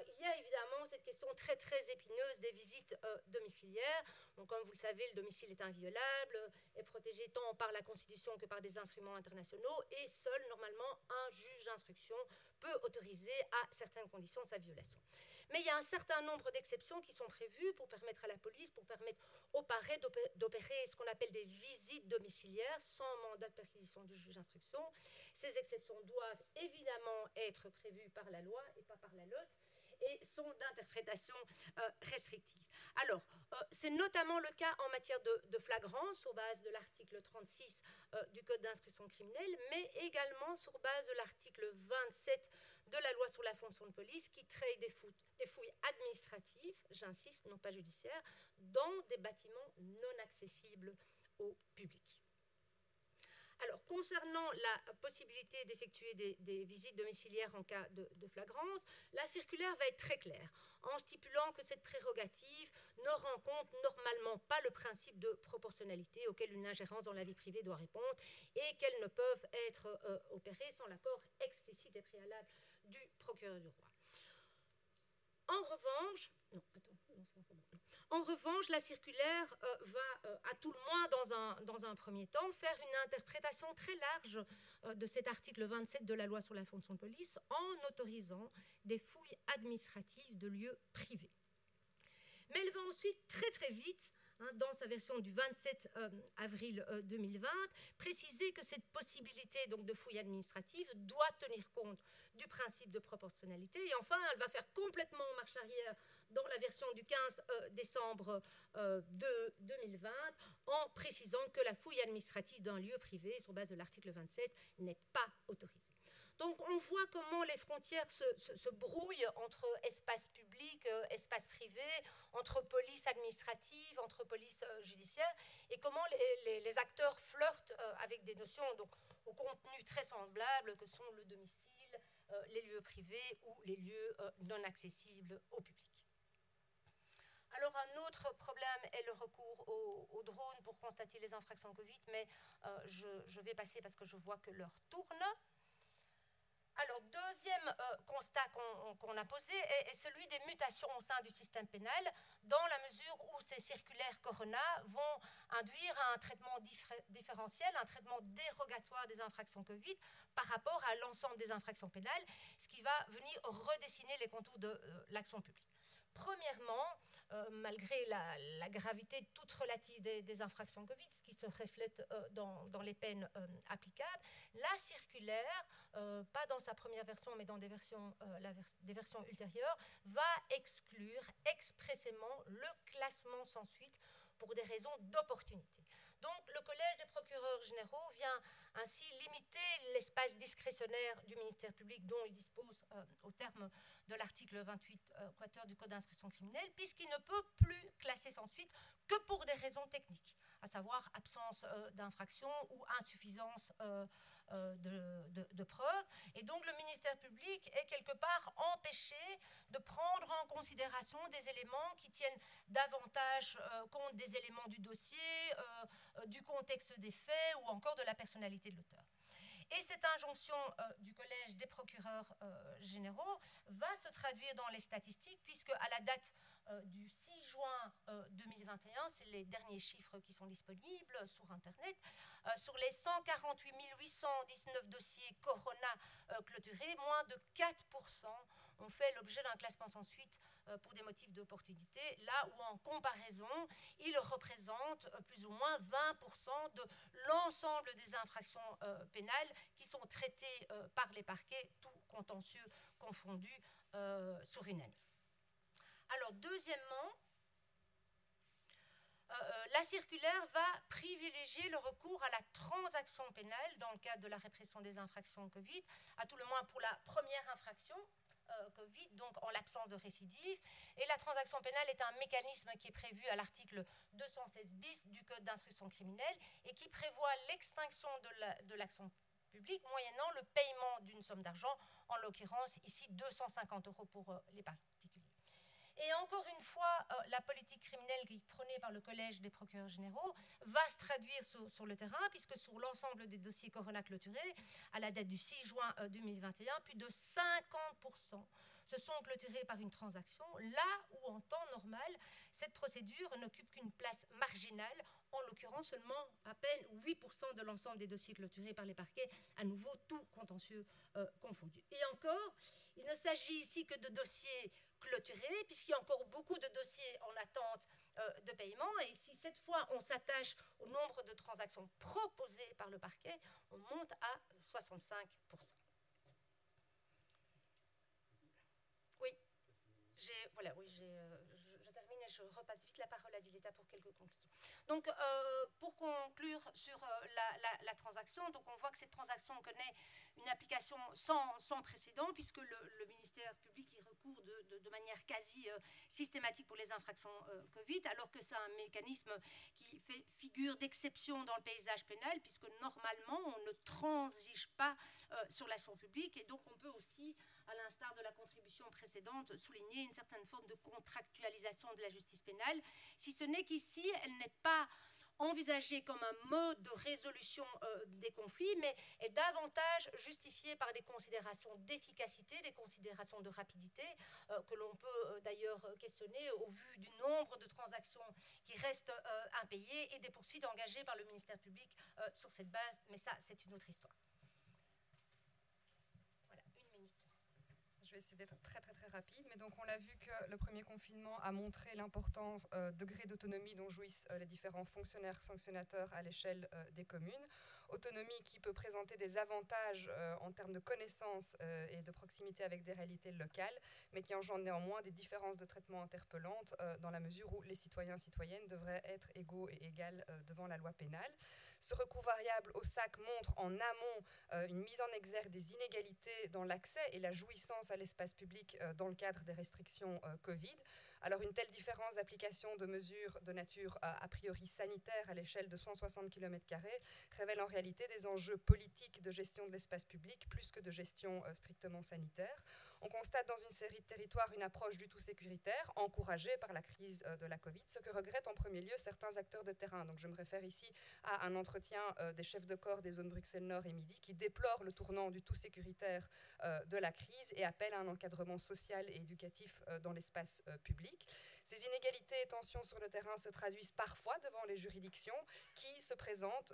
il y a évidemment cette question très très épineuse des visites domiciliaires. Donc, comme vous le savez, le domicile est inviolable, est protégé tant par la Constitution que par des instruments internationaux, et seul, normalement, un juge d'instruction peut autoriser à certaines conditions sa violation. Mais il y a un certain nombre d'exceptions qui sont prévues pour permettre à la police, pour permettre au parquet d'opérer ce qu'on appelle des visites domiciliaires sans mandat de perquisition du juge d'instruction. Ces exceptions doivent évidemment être prévues par la loi et pas par la LOT, et sont d'interprétation restrictive. Alors, c'est notamment le cas en matière de flagrance, sur base de l'article 36 du Code d'instruction criminelle, mais également sur base de l'article 27 de la loi sur la fonction de police, qui traite des fouilles administratives, j'insiste, non pas judiciaires, dans des bâtiments non accessibles au public. Alors, concernant la possibilité d'effectuer des visites domiciliaires en cas de flagrance, la circulaire va être très claire, en stipulant que cette prérogative ne rencontre normalement pas le principe de proportionnalité auquel une ingérence dans la vie privée doit répondre, et qu'elles ne peuvent être opérées sans l'accord explicite et préalable du procureur du roi. En revanche, la circulaire va, à tout le moins dans un premier temps, faire une interprétation très large de cet article 27 de la loi sur la fonction de police, en autorisant des fouilles administratives de lieux privés. Mais elle va ensuite très très vite, dans sa version du 27 avril 2020, préciser que cette possibilité donc, de fouille administrative doit tenir compte du principe de proportionnalité. Et enfin, elle va faire complètement marche arrière dans la version du 15 décembre 2020, en précisant que la fouille administrative d'un lieu privé, sur base de l'article 27, n'est pas autorisée. Donc on voit comment les frontières se brouillent entre espace public, espace privé, entre police administrative, entre police judiciaire, et comment les acteurs flirtent avec des notions donc, au contenu très semblable que sont le domicile, les lieux privés ou les lieux non accessibles au public. Alors un autre problème est le recours aux drones pour constater les infractions Covid, mais je vais passer parce que je vois que l'heure tourne. Alors, deuxième constat qu'on a posé est celui des mutations au sein du système pénal, dans la mesure où ces circulaires Corona vont induire un traitement différentiel, un traitement dérogatoire des infractions Covid par rapport à l'ensemble des infractions pénales, ce qui va venir redessiner les contours de l'action publique. Premièrement, malgré la gravité toute relative des infractions Covid, ce qui se reflète dans les peines applicables, la circulaire, pas dans sa première version, mais dans des versions ultérieures, va exclure expressément le classement sans suite pour des raisons d'opportunité. Donc, le Collège des procureurs généraux vient ainsi limiter l'espace discrétionnaire du ministère public dont il dispose au terme de l'article 28 quater du Code d'instruction criminelle, puisqu'il ne peut plus classer sans suite que pour des raisons techniques, à savoir absence d'infraction ou insuffisance de preuves. Et donc le ministère public est quelque part empêché de prendre en considération des éléments qui tiennent davantage compte des éléments du dossier, du contexte des faits ou encore de la personnalité de l'auteur. Et cette injonction du Collège des procureurs généraux va se traduire dans les statistiques, puisque à la date du 6 juin 2021, c'est les derniers chiffres qui sont disponibles sur Internet, sur les 148 819 dossiers Corona clôturés, moins de 4% ont fait l'objet d'un classement sans suite pour des motifs d'opportunité, là où en comparaison, ils représentent plus ou moins 20% de l'ensemble des infractions pénales qui sont traitées par les parquets, tout contentieux confondu, sur une année. Alors, deuxièmement, la circulaire va privilégier le recours à la transaction pénale dans le cadre de la répression des infractions Covid, à tout le moins pour la première infraction Covid, donc en l'absence de récidive. Et la transaction pénale est un mécanisme qui est prévu à l'article 216 bis du Code d'instruction criminelle et qui prévoit l'extinction de l'action publique moyennant le paiement d'une somme d'argent, en l'occurrence ici 250 € pour les particuliers. Et encore une fois, la politique criminelle qui est prônée par le Collège des procureurs généraux va se traduire sur le terrain, puisque sur l'ensemble des dossiers Corona clôturés, à la date du 6 juin 2021, plus de 50% se sont clôturés par une transaction, là où en temps normal, cette procédure n'occupe qu'une place marginale, en l'occurrence seulement à peine 8% de l'ensemble des dossiers clôturés par les parquets, à nouveau tout contentieux confondu. Et encore, il ne s'agit ici que de dossiers clôturés, puisqu'il y a encore beaucoup de dossiers en attente de paiement, et si cette fois on s'attache au nombre de transactions proposées par le parquet, on monte à 65%. Oui, je termine et je repasse vite la parole à Diletta pour quelques conclusions. Donc, pour conclure sur la transaction, donc on voit que cette transaction connaît une application sans précédent, puisque le ministère public y recourt de manière quasi systématique pour les infractions Covid, alors que c'est un mécanisme qui fait figure d'exception dans le paysage pénal, puisque normalement, on ne transige pas sur l'action publique, et donc on peut aussi, à l'instar de la contribution précédente, souligner une certaine forme de contractualisation de la justice pénale, si ce n'est qu'ici, elle n'est pas envisagée comme un mode de résolution des conflits, mais est davantage justifiée par des considérations d'efficacité, des considérations de rapidité, que l'on peut d'ailleurs questionner au vu du nombre de transactions qui restent impayées et des poursuites engagées par le ministère public sur cette base, mais ça, c'est une autre histoire. Je vais essayer d'être très rapide, mais donc on l'a vu que le premier confinement a montré l'important degré d'autonomie dont jouissent les différents fonctionnaires sanctionnateurs à l'échelle des communes. Autonomie qui peut présenter des avantages en termes de connaissances et de proximité avec des réalités locales, mais qui engendre néanmoins des différences de traitement interpellantes dans la mesure où les citoyens et citoyennes devraient être égaux et égales devant la loi pénale. Ce recours variable au SAC montre en amont une mise en exergue des inégalités dans l'accès et la jouissance à l'espace public dans le cadre des restrictions Covid. Alors une telle différence d'application de mesures de nature a priori sanitaire à l'échelle de 160 km² révèle en réalité des enjeux politiques de gestion de l'espace public plus que de gestion strictement sanitaire. On constate dans une série de territoires une approche du tout sécuritaire, encouragée par la crise de la Covid, ce que regrettent en premier lieu certains acteurs de terrain. Donc je me réfère ici à un entretien des chefs de corps des zones Bruxelles-Nord et Midi qui déplorent le tournant du tout sécuritaire de la crise et appellent à un encadrement social et éducatif dans l'espace public. Ces inégalités et tensions sur le terrain se traduisent parfois devant les juridictions qui se présentent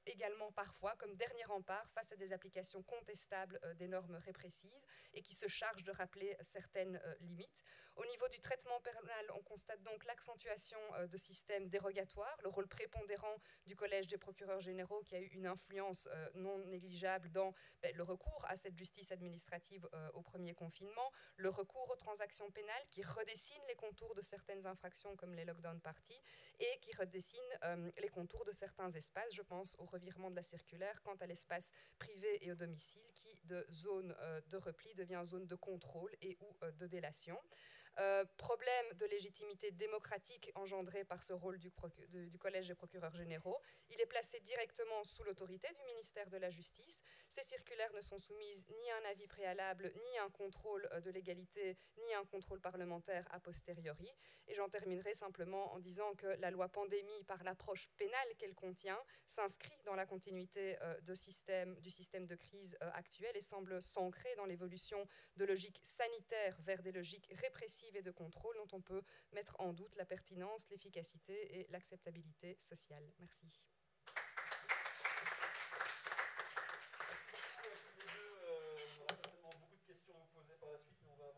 également parfois comme dernier rempart face à des applications contestables des normes répressives et qui se chargent de rappeler certaines limites. Au niveau du traitement pénal, on constate donc l'accentuation de systèmes dérogatoires, le rôle prépondérant du Collège des procureurs généraux qui a eu une influence non négligeable dans le recours à cette justice administrative au premier confinement, le recours aux transactions pénales qui redessinent les contours de certaines infractions comme les lockdown parties et qui redessinent les contours de certains espaces. Je pense au revirement de la circulaire quant à l'espace privé et au domicile qui, de zone de repli, devient zone de contrôle et ou de délation. Problème de légitimité démocratique engendré par ce rôle du Collège des procureurs généraux. Il est placé directement sous l'autorité du ministère de la Justice. Ces circulaires ne sont soumises ni à un avis préalable, ni à un contrôle de légalité, ni à un contrôle parlementaire a posteriori. Et j'en terminerai simplement en disant que la loi pandémie, par l'approche pénale qu'elle contient, s'inscrit dans la continuité du système de crise actuel et semble s'ancrer dans l'évolution de logiques sanitaires vers des logiques répressives et de contrôle dont on peut mettre en doute la pertinence, l'efficacité et l'acceptabilité sociale. Merci. On aura certainement beaucoup de questions à vous poser par la suite, mais on va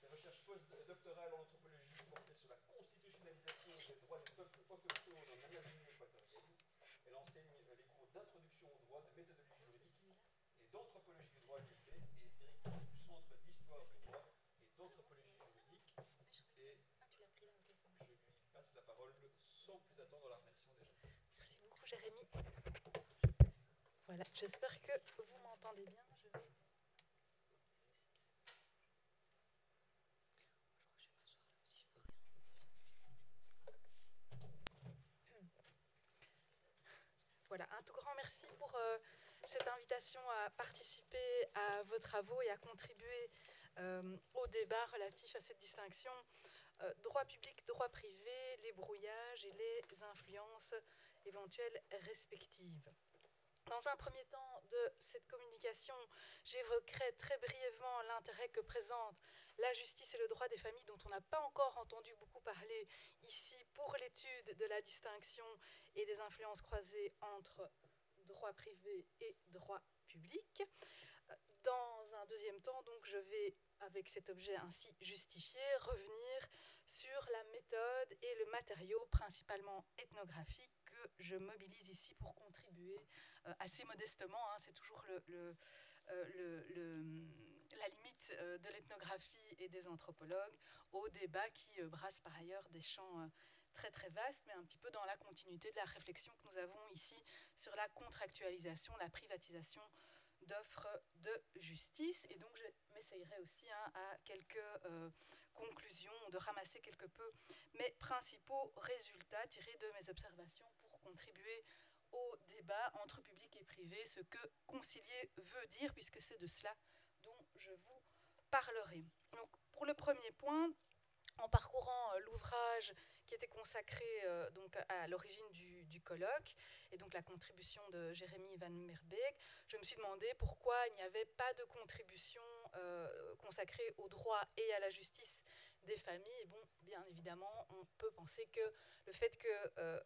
Ses recherches postdoctorales en anthropologie portaient sur la constitutionnalisation des droits des peuples autochtones en Amazonie équatorienne. Elle enseigne les cours d'introduction au droit, de méthodologie juridique et d'anthropologie du droit lycée et est directrice du Centre d'histoire du droit et d'anthropologie juridique. Et je lui passe la parole sans plus attendre la réaction des gens. Merci beaucoup, Jérémy. Voilà, j'espère que vous m'entendez bien. Voilà, un tout grand merci pour cette invitation à participer à vos travaux et à contribuer au débat relatif à cette distinction droit public, droit privé, les brouillages et les influences éventuelles respectives. Dans un premier temps de cette communication, j'évoquerai très brièvement l'intérêt que présentent la justice et le droit des familles, dont on n'a pas encore entendu beaucoup parler ici pour l'étude de la distinction et des influences croisées entre droit privé et droit public. Dans un deuxième temps, donc, je vais, avec cet objet ainsi justifié, revenir sur la méthode et le matériau principalement ethnographique que je mobilise ici pour contribuer assez modestement, hein, c'est toujours la limite de l'ethnographie et des anthropologues, au débat qui brasse par ailleurs des champs très très vastes, mais un petit peu dans la continuité de la réflexion que nous avons ici sur la contractualisation, la privatisation d'offres de justice. Et donc je m'essayerai aussi à quelques conclusions, de ramasser quelque peu mes principaux résultats tirés de mes observations pour contribuer au débat entre public et privé, ce que concilier veut dire, puisque c'est de cela dont je vous parlerai. Donc, pour le premier point, en parcourant l'ouvrage qui était consacré donc à l'origine du colloque, et donc la contribution de Jérémy Van Merbeek, je me suis demandé pourquoi il n'y avait pas de contribution consacrée au droit et à la justice des familles. Et bon, bien évidemment, on peut penser que le fait que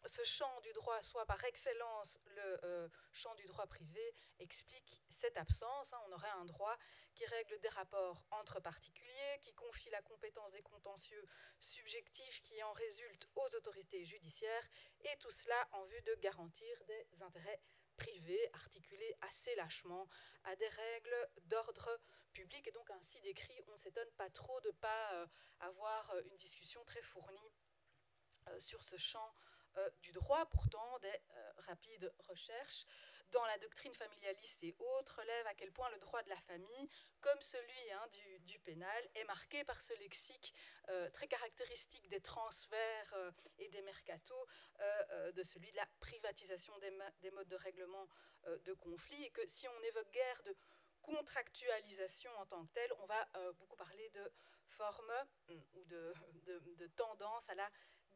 ce champ du droit soit par excellence le champ du droit privé explique cette absence. On aurait un droit qui règle des rapports entre particuliers, qui confie la compétence des contentieux subjectifs qui en résultent aux autorités judiciaires, et tout cela en vue de garantir des intérêts privés articulés assez lâchement à des règles d'ordre public. Et donc ainsi décrit, on ne s'étonne pas trop de ne pas avoir une discussion très fournie sur ce champ du droit. Pourtant, des rapides recherches dans la doctrine familialiste et autres relèvent à quel point le droit de la famille, comme celui du pénal, est marqué par ce lexique très caractéristique des transferts et des mercatos, de celui de la privatisation des modes de règlement de conflits, et que si on n'évoque guère de contractualisation en tant que telle, on va beaucoup parler de forme ou de tendance à la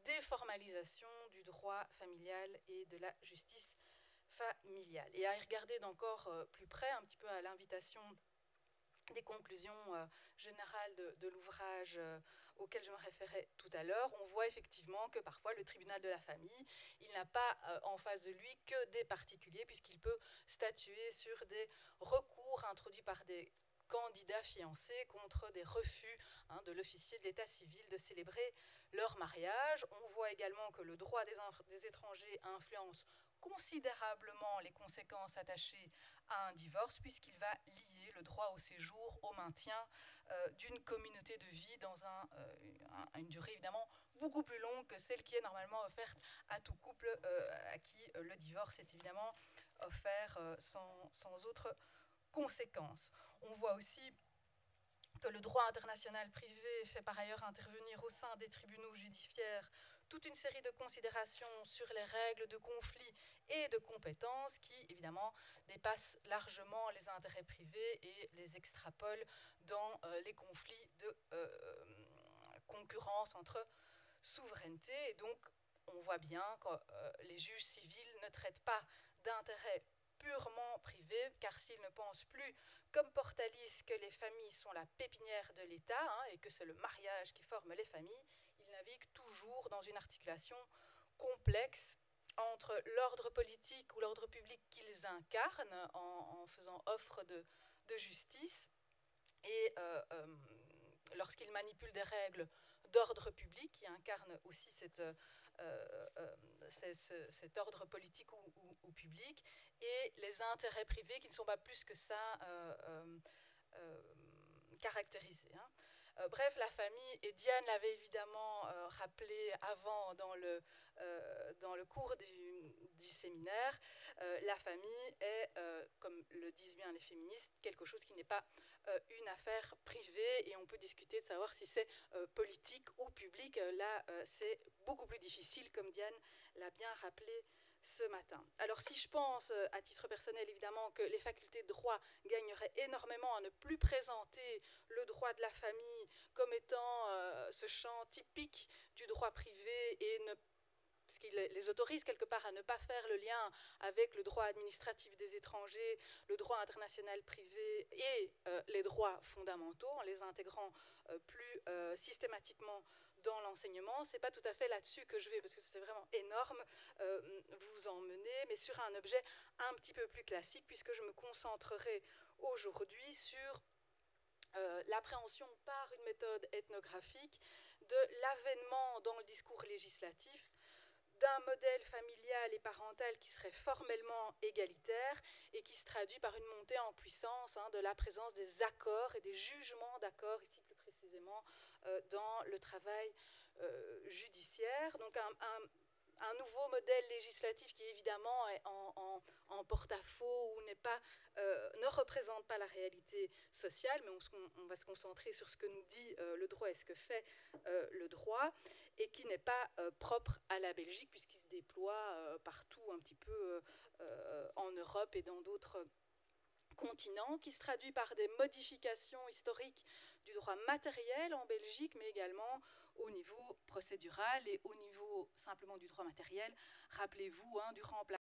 déformalisation du droit familial et de la justice familiale. Et à y regarder d'encore plus près, un petit peu à l'invitation des conclusions générales de l'ouvrage auquel je me référais tout à l'heure, on voit effectivement que parfois le tribunal de la famille, il n'a pas en face de lui que des particuliers, puisqu'il peut statuer sur des recours introduits par des candidats fiancés contre des refus de l'officier de l'état civil de célébrer leur mariage. On voit également que le droit des étrangers influence considérablement les conséquences attachées à un divorce, puisqu'il va lier le droit au séjour au maintien d'une communauté de vie dans une durée évidemment beaucoup plus longue que celle qui est normalement offerte à tout couple à qui le divorce est évidemment offert sans autre conséquence. On voit aussi que le droit international privé fait par ailleurs intervenir au sein des tribunaux judiciaires toute une série de considérations sur les règles de conflit et de compétences qui, évidemment, dépassent largement les intérêts privés et les extrapolent dans les conflits de concurrence entre souverainetés. Et donc, on voit bien que les juges civils ne traitent pas d'intérêts purement privés, car s'ils ne pensent plus, comme Portalis, que les familles sont la pépinière de l'État et que c'est le mariage qui forme les familles, ils naviguent toujours dans une articulation complexe entre l'ordre politique ou l'ordre public qu'ils incarnent en faisant offre de justice et lorsqu'il manipule des règles d'ordre public, qui incarnent aussi cet ordre politique ou public, et les intérêts privés qui ne sont pas plus que ça caractérisés. Hein. Bref, la famille, et Diane l'avait évidemment rappelé avant dans le cours du séminaire, la famille est, comme le disent bien les féministes, quelque chose qui n'est pas une affaire privée, et on peut discuter de savoir si c'est politique ou public. Là, c'est beaucoup plus difficile, comme Diane l'a bien rappelé ce matin. Alors si je pense, à titre personnel évidemment, que les facultés de droit gagneraient énormément à ne plus présenter le droit de la famille comme étant ce champ typique du droit privé, et ce qui les autorise quelque part à ne pas faire le lien avec le droit administratif des étrangers, le droit international privé et les droits fondamentaux, en les intégrant plus systématiquement dans l'enseignement. C'est pas tout à fait là-dessus que je vais, parce que c'est vraiment énorme, vous emmener, mais sur un objet un petit peu plus classique, puisque je me concentrerai aujourd'hui sur l'appréhension par une méthode ethnographique de l'avènement dans le discours législatif d'un modèle familial et parental qui serait formellement égalitaire et qui se traduit par une montée en puissance de la présence des accords et des jugements d'accords, ici plus précisément dans le travail judiciaire. Donc un nouveau modèle législatif qui évidemment est en porte-à-faux ou ne représente pas la réalité sociale, mais on va se concentrer sur ce que nous dit le droit et ce que fait le droit, et qui n'est pas propre à la Belgique, puisqu'il se déploie partout un petit peu en Europe et dans d'autres continents, qui se traduit par des modifications historiques du droit matériel en Belgique, mais également au niveau procédural et au niveau simplement du droit matériel. Rappelez-vous du remplacement